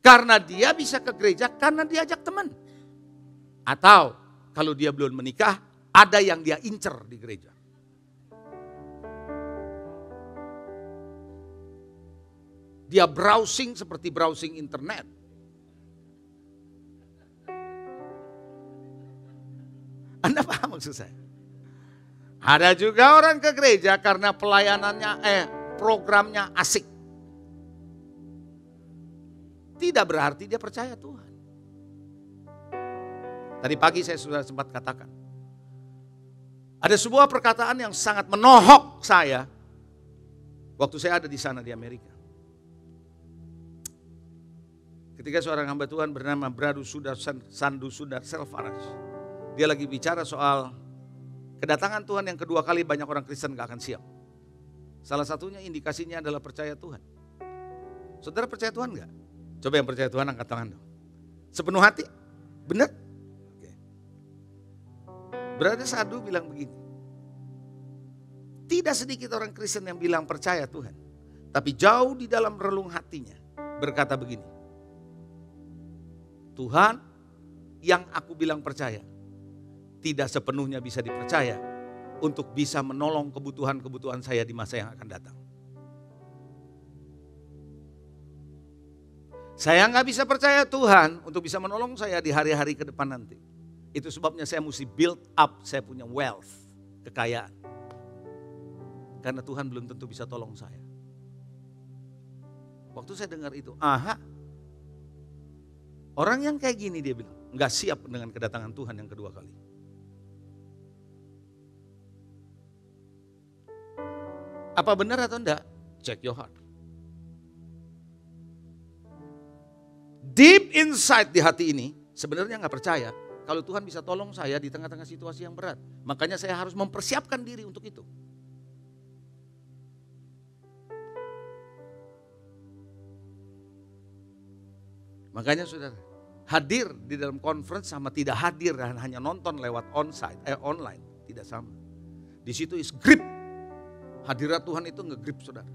Karena dia bisa ke gereja karena diajak teman. Atau kalau dia belum menikah, ada yang dia incer di gereja. Dia browsing seperti browsing internet. Anda paham maksud saya? Ada juga orang ke gereja karena pelayanannya, programnya asik. Tidak berarti dia percaya Tuhan. Tadi pagi saya sudah sempat katakan. Ada sebuah perkataan yang sangat menohok saya. Waktu saya ada di sana di Amerika. Ketika seorang hamba Tuhan bernama Bradu Sudar Sandu Sudar Selvaras. Dia lagi bicara soal kedatangan Tuhan yang kedua kali banyak orang Kristen gak akan siap. Salah satunya indikasinya adalah percaya Tuhan. Saudara percaya Tuhan gak? Coba yang percaya Tuhan angkat tangan dong. Sepenuh hati? Benar? Oke. Brother Sadu bilang begini. Tidak sedikit orang Kristen yang bilang percaya Tuhan. Tapi jauh di dalam relung hatinya berkata begini. Tuhan yang aku bilang percaya. Tidak sepenuhnya bisa dipercaya untuk bisa menolong kebutuhan-kebutuhan saya di masa yang akan datang. Saya nggak bisa percaya Tuhan untuk bisa menolong saya di hari-hari ke depan nanti. Itu sebabnya saya mesti build up, saya punya wealth, kekayaan. Karena Tuhan belum tentu bisa tolong saya. Waktu saya dengar itu, orang yang kayak gini dia bilang, nggak siap dengan kedatangan Tuhan yang kedua kali. Apa benar atau enggak? Check your heart. Deep inside di hati ini, sebenarnya nggak percaya kalau Tuhan bisa tolong saya di tengah-tengah situasi yang berat. Makanya saya harus mempersiapkan diri untuk itu. Makanya saudara, hadir di dalam conference sama tidak hadir dan hanya nonton lewat online, tidak sama. Di situ is grip. Hadirat Tuhan itu nge-grip saudara.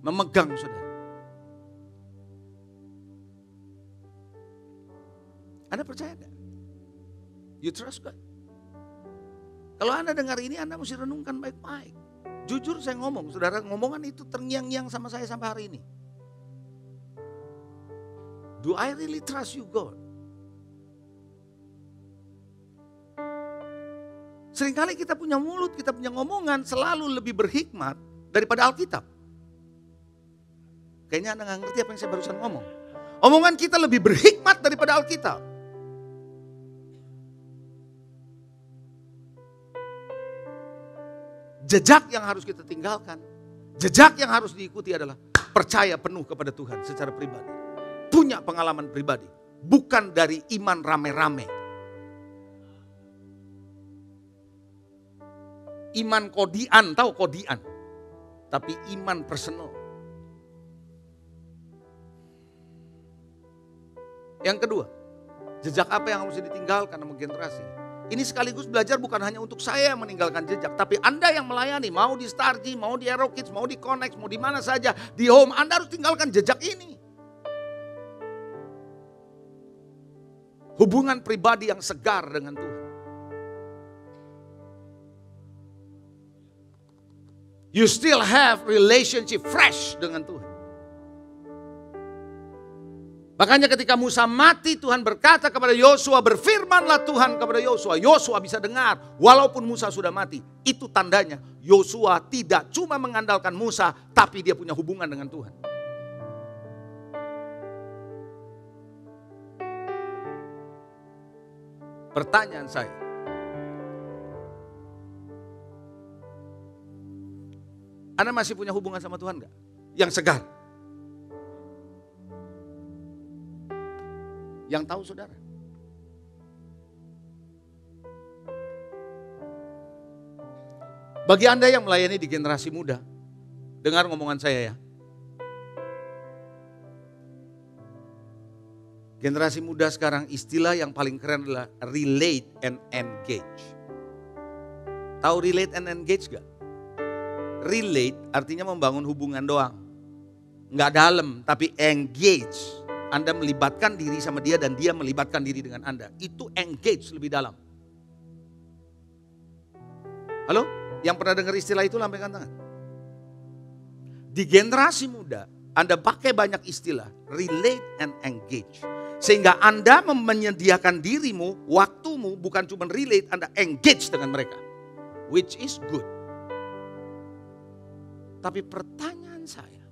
Memegang saudara. Anda percaya gak? You trust God? Kalau Anda dengar ini Anda mesti renungkan baik-baik. Jujur saya ngomong, saudara, ngomongan itu terngiang-ngiang sama saya sampai hari ini. Do I really trust you God? Seringkali kita punya mulut, kita punya ngomongan selalu lebih berhikmat daripada Alkitab. Kayaknya Anda gak ngerti apa yang saya barusan ngomong. Omongan kita lebih berhikmat daripada Alkitab. Jejak yang harus kita tinggalkan, jejak yang harus diikuti adalah percaya penuh kepada Tuhan secara pribadi. Punya pengalaman pribadi, bukan dari iman rame-rame. Iman kodian, tahu kodian. Tapi iman personal. Yang kedua, jejak apa yang harus ditinggalkan sama generasi? Ini sekaligus belajar bukan hanya untuk saya yang meninggalkan jejak. Tapi Anda yang melayani, mau di Starji, mau di Aero Kids, mau di Connect, mau di mana saja. Di home, Anda harus tinggalkan jejak ini. Hubungan pribadi yang segar dengan Tuhan. You still have relationship fresh dengan Tuhan. Makanya ketika Musa mati, Tuhan berkata kepada Yosua, berfirmanlah Tuhan kepada Yosua. Yosua bisa dengar, walaupun Musa sudah mati. Itu tandanya Yosua tidak cuma mengandalkan Musa, tapi dia punya hubungan dengan Tuhan. Pertanyaan saya, Anda masih punya hubungan sama Tuhan gak? Yang segar. Yang tahu saudara. Bagi Anda yang melayani di generasi muda, dengar ngomongan saya ya. Generasi muda sekarang istilah yang paling keren adalah relate and engage. Tahu relate and engage gak? Relate artinya membangun hubungan doang. Nggak dalam, tapi engage. Anda melibatkan diri sama dia dan dia melibatkan diri dengan Anda. Itu engage lebih dalam. Halo? Yang pernah dengar istilah itu lambaikan tangan. Di generasi muda, Anda pakai banyak istilah. Relate and engage. Sehingga Anda menyediakan dirimu, waktumu bukan cuma relate, Anda engage dengan mereka. Which is good. Tapi pertanyaan saya,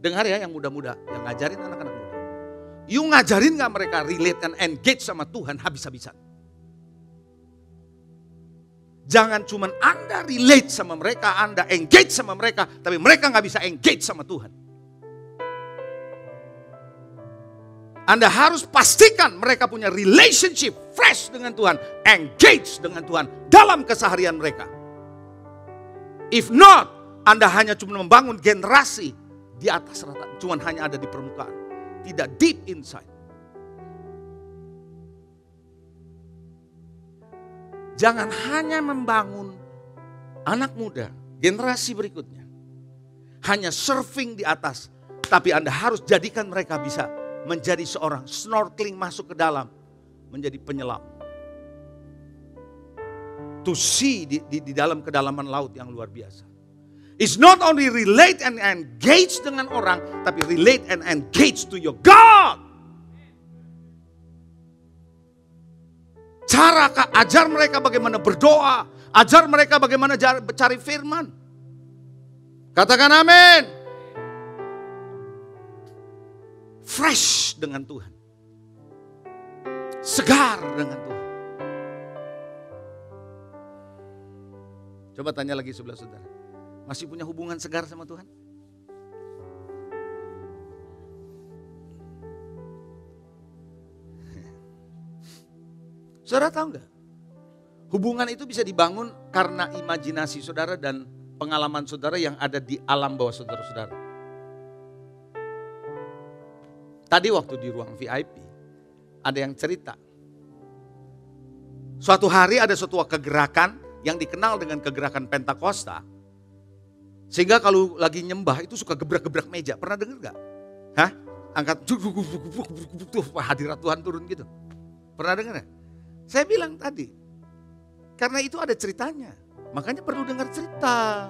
dengar ya yang muda-muda, yang ngajarin anak-anak muda. You ngajarin gak mereka relate and engage sama Tuhan habis-habisan. Jangan cuma Anda relate sama mereka, Anda engage sama mereka, tapi mereka gak bisa engage sama Tuhan. Anda harus pastikan mereka punya relationship fresh dengan Tuhan, engage dengan Tuhan dalam keseharian mereka. If not, Anda hanya cuma membangun generasi di atas rata, cuma hanya ada di permukaan. Tidak deep inside. Jangan hanya membangun anak muda, generasi berikutnya. Hanya surfing di atas. Tapi Anda harus jadikan mereka bisa menjadi seorang snorkeling masuk ke dalam. Menjadi penyelam. To see di dalam kedalaman laut yang luar biasa. It's not only relate and engage dengan orang, tapi relate and engage to your God. Cara ajar mereka bagaimana berdoa, ajar mereka bagaimana cari firman. Katakan amin. Fresh dengan Tuhan. Segar dengan Tuhan. Coba tanya lagi sebelah saudara. Masih punya hubungan segar sama Tuhan? Saudara tahu nggak? Hubungan itu bisa dibangun karena imajinasi saudara dan pengalaman saudara yang ada di alam bawah saudara-saudara. Tadi waktu di ruang VIP, ada yang cerita. Suatu hari ada suatu kegerakan yang dikenal dengan kegerakan Pentakosta. Sehingga kalau lagi nyembah itu suka gebrak-gebrak meja. Pernah dengar gak? Hah? Angkat, hadirat Tuhan turun gitu. Pernah dengar gak? Saya bilang tadi, karena itu ada ceritanya. Makanya perlu dengar cerita.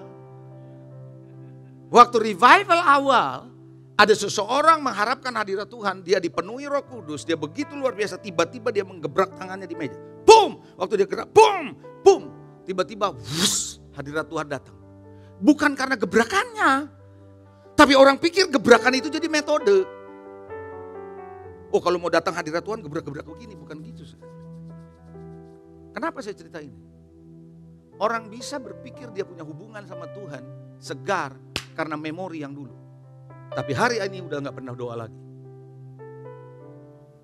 Waktu revival awal, ada seseorang mengharapkan hadirat Tuhan. Dia dipenuhi Roh Kudus, dia begitu luar biasa. Tiba-tiba dia menggebrak tangannya di meja. Boom! Waktu dia gerak, boom! Boom! Tiba-tiba, wuss, hadirat Tuhan datang. Bukan karena gebrakannya. Tapi orang pikir gebrakan itu jadi metode. Oh kalau mau datang hadirat Tuhan gebrak-gebrak begini. Bukan gitu. Kenapa saya cerita ini? Orang bisa berpikir dia punya hubungan sama Tuhan. Segar karena memori yang dulu. Tapi hari ini udah gak pernah doa lagi.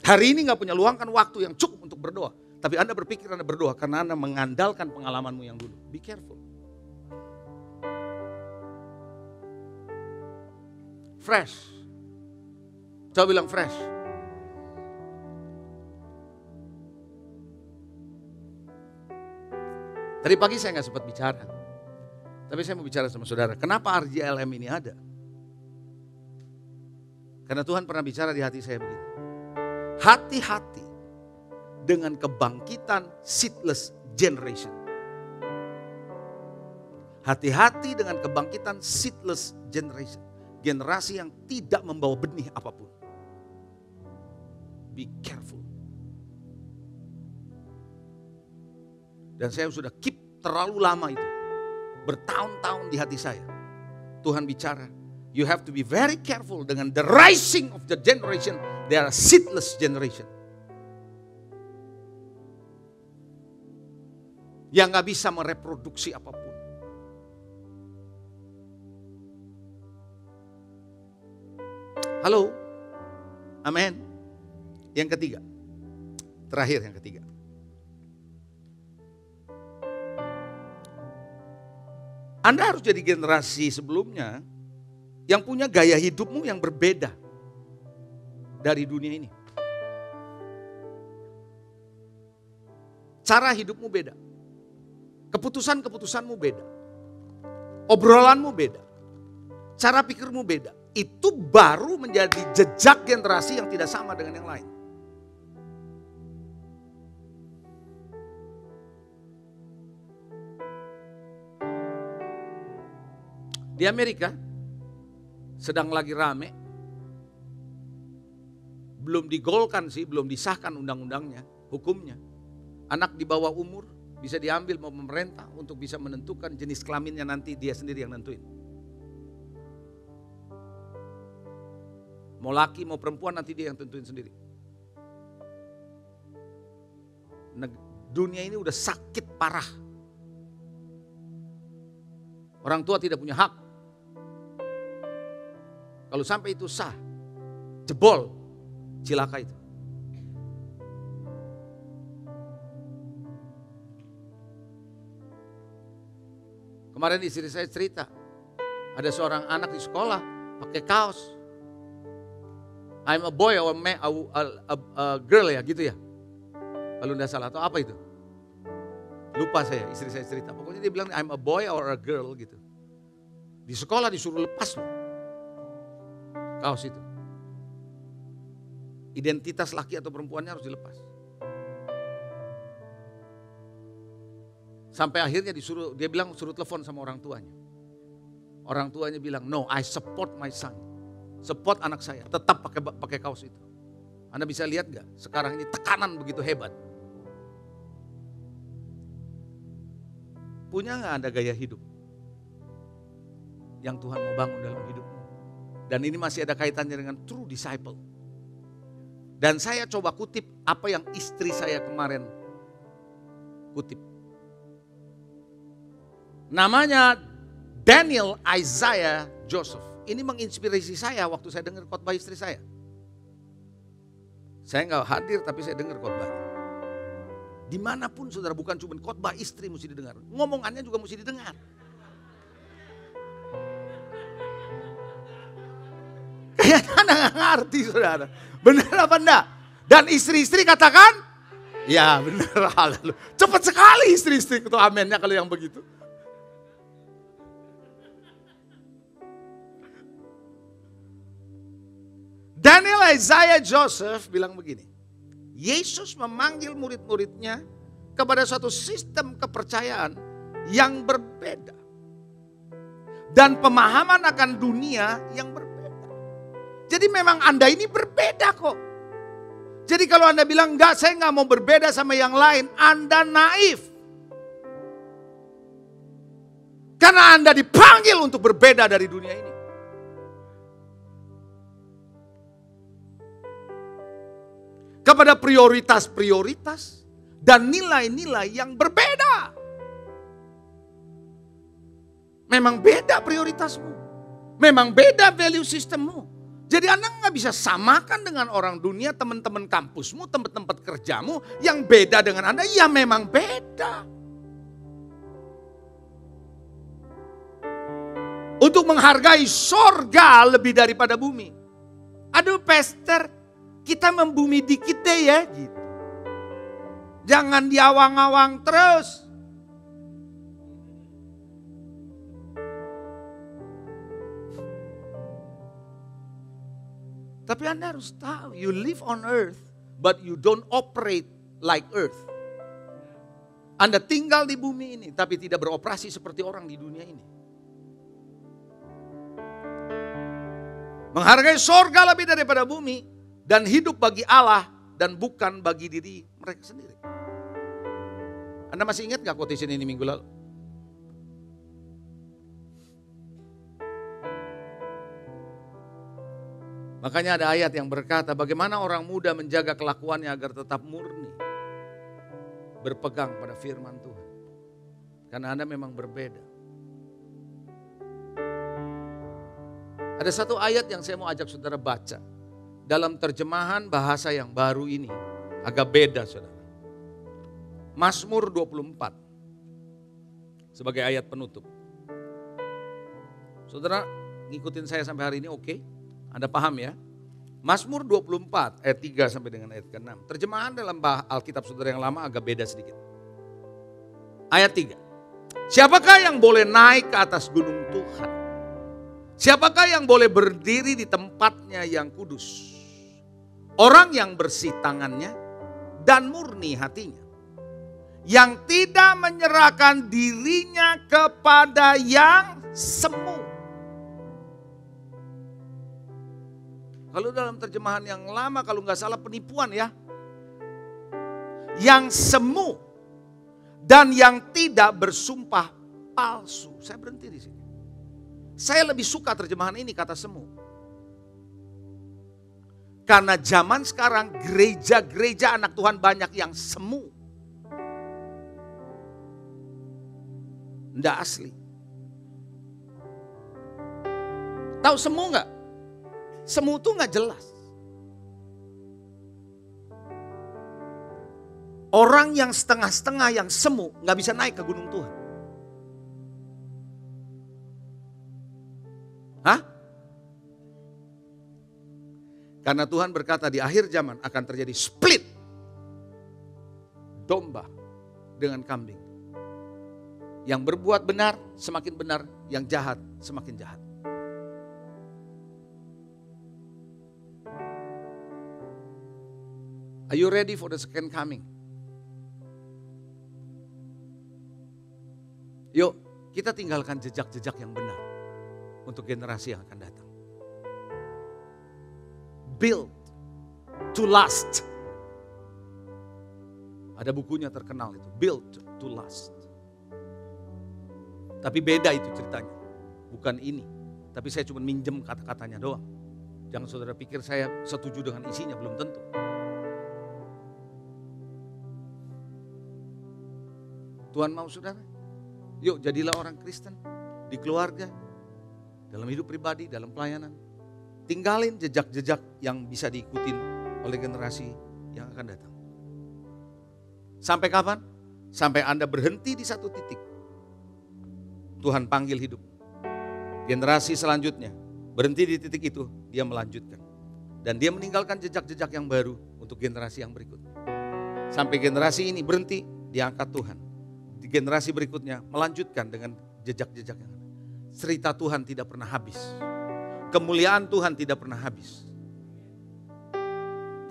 Hari ini gak punya luangkan waktu yang cukup untuk berdoa. Tapi Anda berpikir Anda berdoa karena Anda mengandalkan pengalamanmu yang dulu. Be careful. Fresh. Coba bilang fresh. Tadi pagi saya nggak sempat bicara. Tapi saya mau bicara sama saudara. Kenapa RJLM ini ada? Karena Tuhan pernah bicara di hati saya begini. Hati-hati dengan kebangkitan seedless generation. Hati-hati dengan kebangkitan seedless generation. Generasi yang tidak membawa benih apapun. Be careful. Dan saya sudah keep terlalu lama itu. Bertahun-tahun di hati saya. Tuhan bicara, you have to be very careful dengan the rising of the generation. They are a seedless generation. Yang gak bisa mereproduksi apapun. Halo? Amin. Yang ketiga. Terakhir yang ketiga. Anda harus jadi generasi sebelumnya yang punya gaya hidupmu yang berbeda dari dunia ini. Cara hidupmu beda. Keputusan-keputusanmu beda. Obrolanmu beda. Cara pikirmu beda. Itu baru menjadi jejak generasi yang tidak sama dengan yang lain. Di Amerika sedang lagi rame, belum digolkan sih, belum disahkan undang-undangnya, hukumnya. Anak di bawah umur bisa diambil sama pemerintah untuk bisa menentukan jenis kelaminnya, nanti dia sendiri yang nentuin. Mau laki mau perempuan nanti dia yang tentuin sendiri. Dunia ini udah sakit parah. Orang tua tidak punya hak. Kalau sampai itu sah, jebol, cilaka itu. Kemarin istri saya cerita, ada seorang anak di sekolah pakai kaos. I'm a boy or a girl ya gitu ya. Kalau tidak salah, atau apa itu? Lupa saya, istri saya cerita. Pokoknya dia bilang I'm a boy or a girl gitu. Di sekolah disuruh lepas loh. Kaos itu. Identitas laki atau perempuannya harus dilepas. Sampai akhirnya dia bilang suruh telepon sama orang tuanya. Orang tuanya bilang, no, I support my son. Support anak saya, tetap pakai kaos itu. Anda bisa lihat gak? Sekarang ini tekanan begitu hebat. Punya gak Anda gaya hidup yang Tuhan mau bangun dalam hidupmu? Dan ini masih ada kaitannya dengan true disciple. Dan saya coba kutip apa yang istri saya kemarin kutip. Namanya Daniel Isaiah Joseph. Ini menginspirasi saya waktu saya dengar khotbah istri saya. Saya nggak hadir tapi saya dengar khotbahnya. Dimanapun saudara, bukan cuma khotbah istri mesti didengar. Ngomongannya juga mesti didengar. Kayaknya Anda nggak ngerti saudara. Benar apa enggak? Dan istri-istri katakan, ya benar. Haleluya. Cepat sekali istri-istri itu amennya kalau yang begitu. Daniel Isaiah Joseph bilang begini, Yesus memanggil murid-muridnya kepada suatu sistem kepercayaan yang berbeda. Dan pemahaman akan dunia yang berbeda. Jadi memang Anda ini berbeda kok. Jadi kalau Anda bilang enggak, saya enggak mau berbeda sama yang lain, Anda naif. Karena Anda dipanggil untuk berbeda dari dunia ini. Kepada prioritas-prioritas dan nilai-nilai yang berbeda. Memang beda prioritasmu. Memang beda value sistemmu. Jadi Anda nggak bisa samakan dengan orang dunia, teman-teman kampusmu, tempat-tempat kerjamu yang beda dengan Anda. Ya memang beda. Untuk menghargai sorga lebih daripada bumi. Aduh pastor, kita membumi dikit deh ya gitu. Jangan diawang-awang terus. Tapi Anda harus tahu, you live on earth, but you don't operate like earth. Anda tinggal di bumi ini, tapi tidak beroperasi seperti orang di dunia ini. Menghargai sorga lebih daripada bumi, dan hidup bagi Allah, dan bukan bagi diri mereka sendiri. Anda masih ingat gak quotation ini minggu lalu? Makanya ada ayat yang berkata, bagaimana orang muda menjaga kelakuannya agar tetap murni. Berpegang pada firman Tuhan. Karena Anda memang berbeda. Ada satu ayat yang saya mau ajak saudara baca. Dalam terjemahan bahasa yang baru ini. Agak beda saudara. Mazmur 24. Sebagai ayat penutup. Saudara ngikutin saya sampai hari ini oke? Anda paham ya? Mazmur 24 ayat 3 sampai dengan ayat ke-6. Terjemahan dalam Alkitab saudara yang lama agak beda sedikit. Ayat 3. Siapakah yang boleh naik ke atas gunung Tuhan? Siapakah yang boleh berdiri di tempatnya yang kudus? Orang yang bersih tangannya dan murni hatinya. Yang tidak menyerahkan dirinya kepada yang semu. Kalau dalam terjemahan yang lama, kalau nggak salah penipuan ya. Yang semu dan yang tidak bersumpah palsu. Saya berhenti di sini. Saya lebih suka terjemahan ini kata semu. Karena zaman sekarang gereja-gereja anak Tuhan banyak yang semu. Nggak asli. Tahu semu nggak? Semu itu nggak jelas. Orang yang setengah-setengah yang semu nggak bisa naik ke gunung Tuhan. Hah? Karena Tuhan berkata di akhir zaman akan terjadi split domba dengan kambing. Yang berbuat benar semakin benar, yang jahat semakin jahat. Are you ready for the second coming? Yuk, kita tinggalkan jejak-jejak yang benar untuk generasi yang akan datang. Build to last. Ada bukunya terkenal itu, Build to Last. Tapi beda itu ceritanya, bukan ini. Tapi saya cuma minjem kata-katanya doang. Jangan saudara pikir saya setuju dengan isinya, belum tentu. Tuhan mau saudara, yuk jadilah orang Kristen di keluarga, dalam hidup pribadi, dalam pelayanan. Tinggalin jejak-jejak yang bisa diikutin oleh generasi yang akan datang. Sampai kapan? Sampai Anda berhenti di satu titik. Tuhan panggil hidup. Generasi selanjutnya berhenti di titik itu, dia melanjutkan. Dan dia meninggalkan jejak-jejak yang baru untuk generasi yang berikutnya. Sampai generasi ini berhenti, diangkat Tuhan. Di generasi berikutnya melanjutkan dengan jejak-jejak yang ada. Cerita Tuhan tidak pernah habis. Kemuliaan Tuhan tidak pernah habis.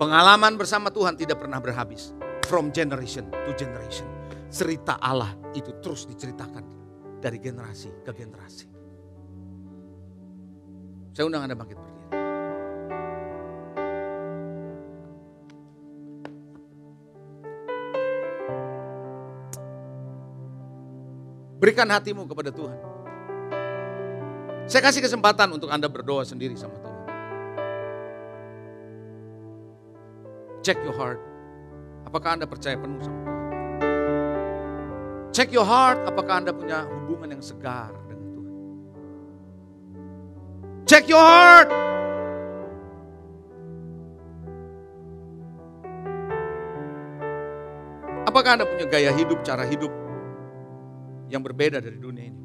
Pengalaman bersama Tuhan tidak pernah berhabis. From generation to generation. Cerita Allah itu terus diceritakan dari generasi ke generasi. Saya undang Anda bangkit berdiri. Berikan hatimu kepada Tuhan. Saya kasih kesempatan untuk Anda berdoa sendiri sama Tuhan. Check your heart. Apakah Anda percaya penuh sama Tuhan? Check your heart. Apakah Anda punya hubungan yang segar dengan Tuhan? Check your heart. Apakah Anda punya gaya hidup, cara hidup yang berbeda dari dunia ini?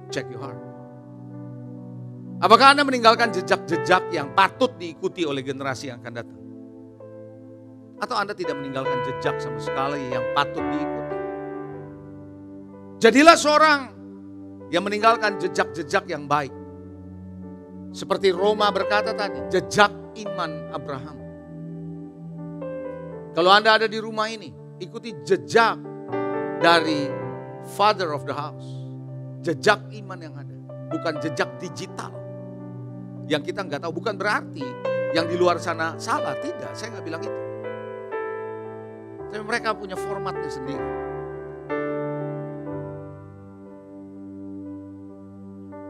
Check your heart. Apakah Anda meninggalkan jejak-jejak yang patut diikuti oleh generasi yang akan datang? Atau Anda tidak meninggalkan jejak sama sekali yang patut diikuti? Jadilah seorang yang meninggalkan jejak-jejak yang baik. Seperti Roma berkata tadi, jejak iman Abraham. Kalau Anda ada di rumah ini, ikuti jejak dari Father of the House. Jejak iman yang ada, bukan jejak digital. Yang kita nggak tahu, bukan berarti yang di luar sana salah. Tidak, saya nggak bilang itu. Tapi mereka punya formatnya sendiri.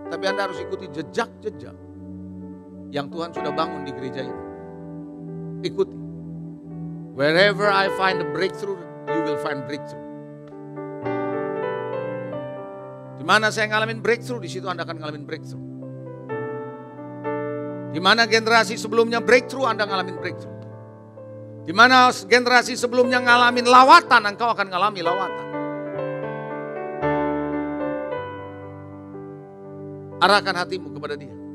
Tapi Anda harus ikuti jejak-jejak yang Tuhan sudah bangun di gereja ini. Ikuti. Wherever I find a breakthrough, you will find breakthrough. Di mana saya ngalamin breakthrough, di situ Anda akan ngalamin breakthrough. Di mana generasi sebelumnya breakthrough, Anda ngalamin breakthrough. Di mana generasi sebelumnya ngalamin lawatan, engkau akan ngalami lawatan. Arahkan hatimu kepada Dia.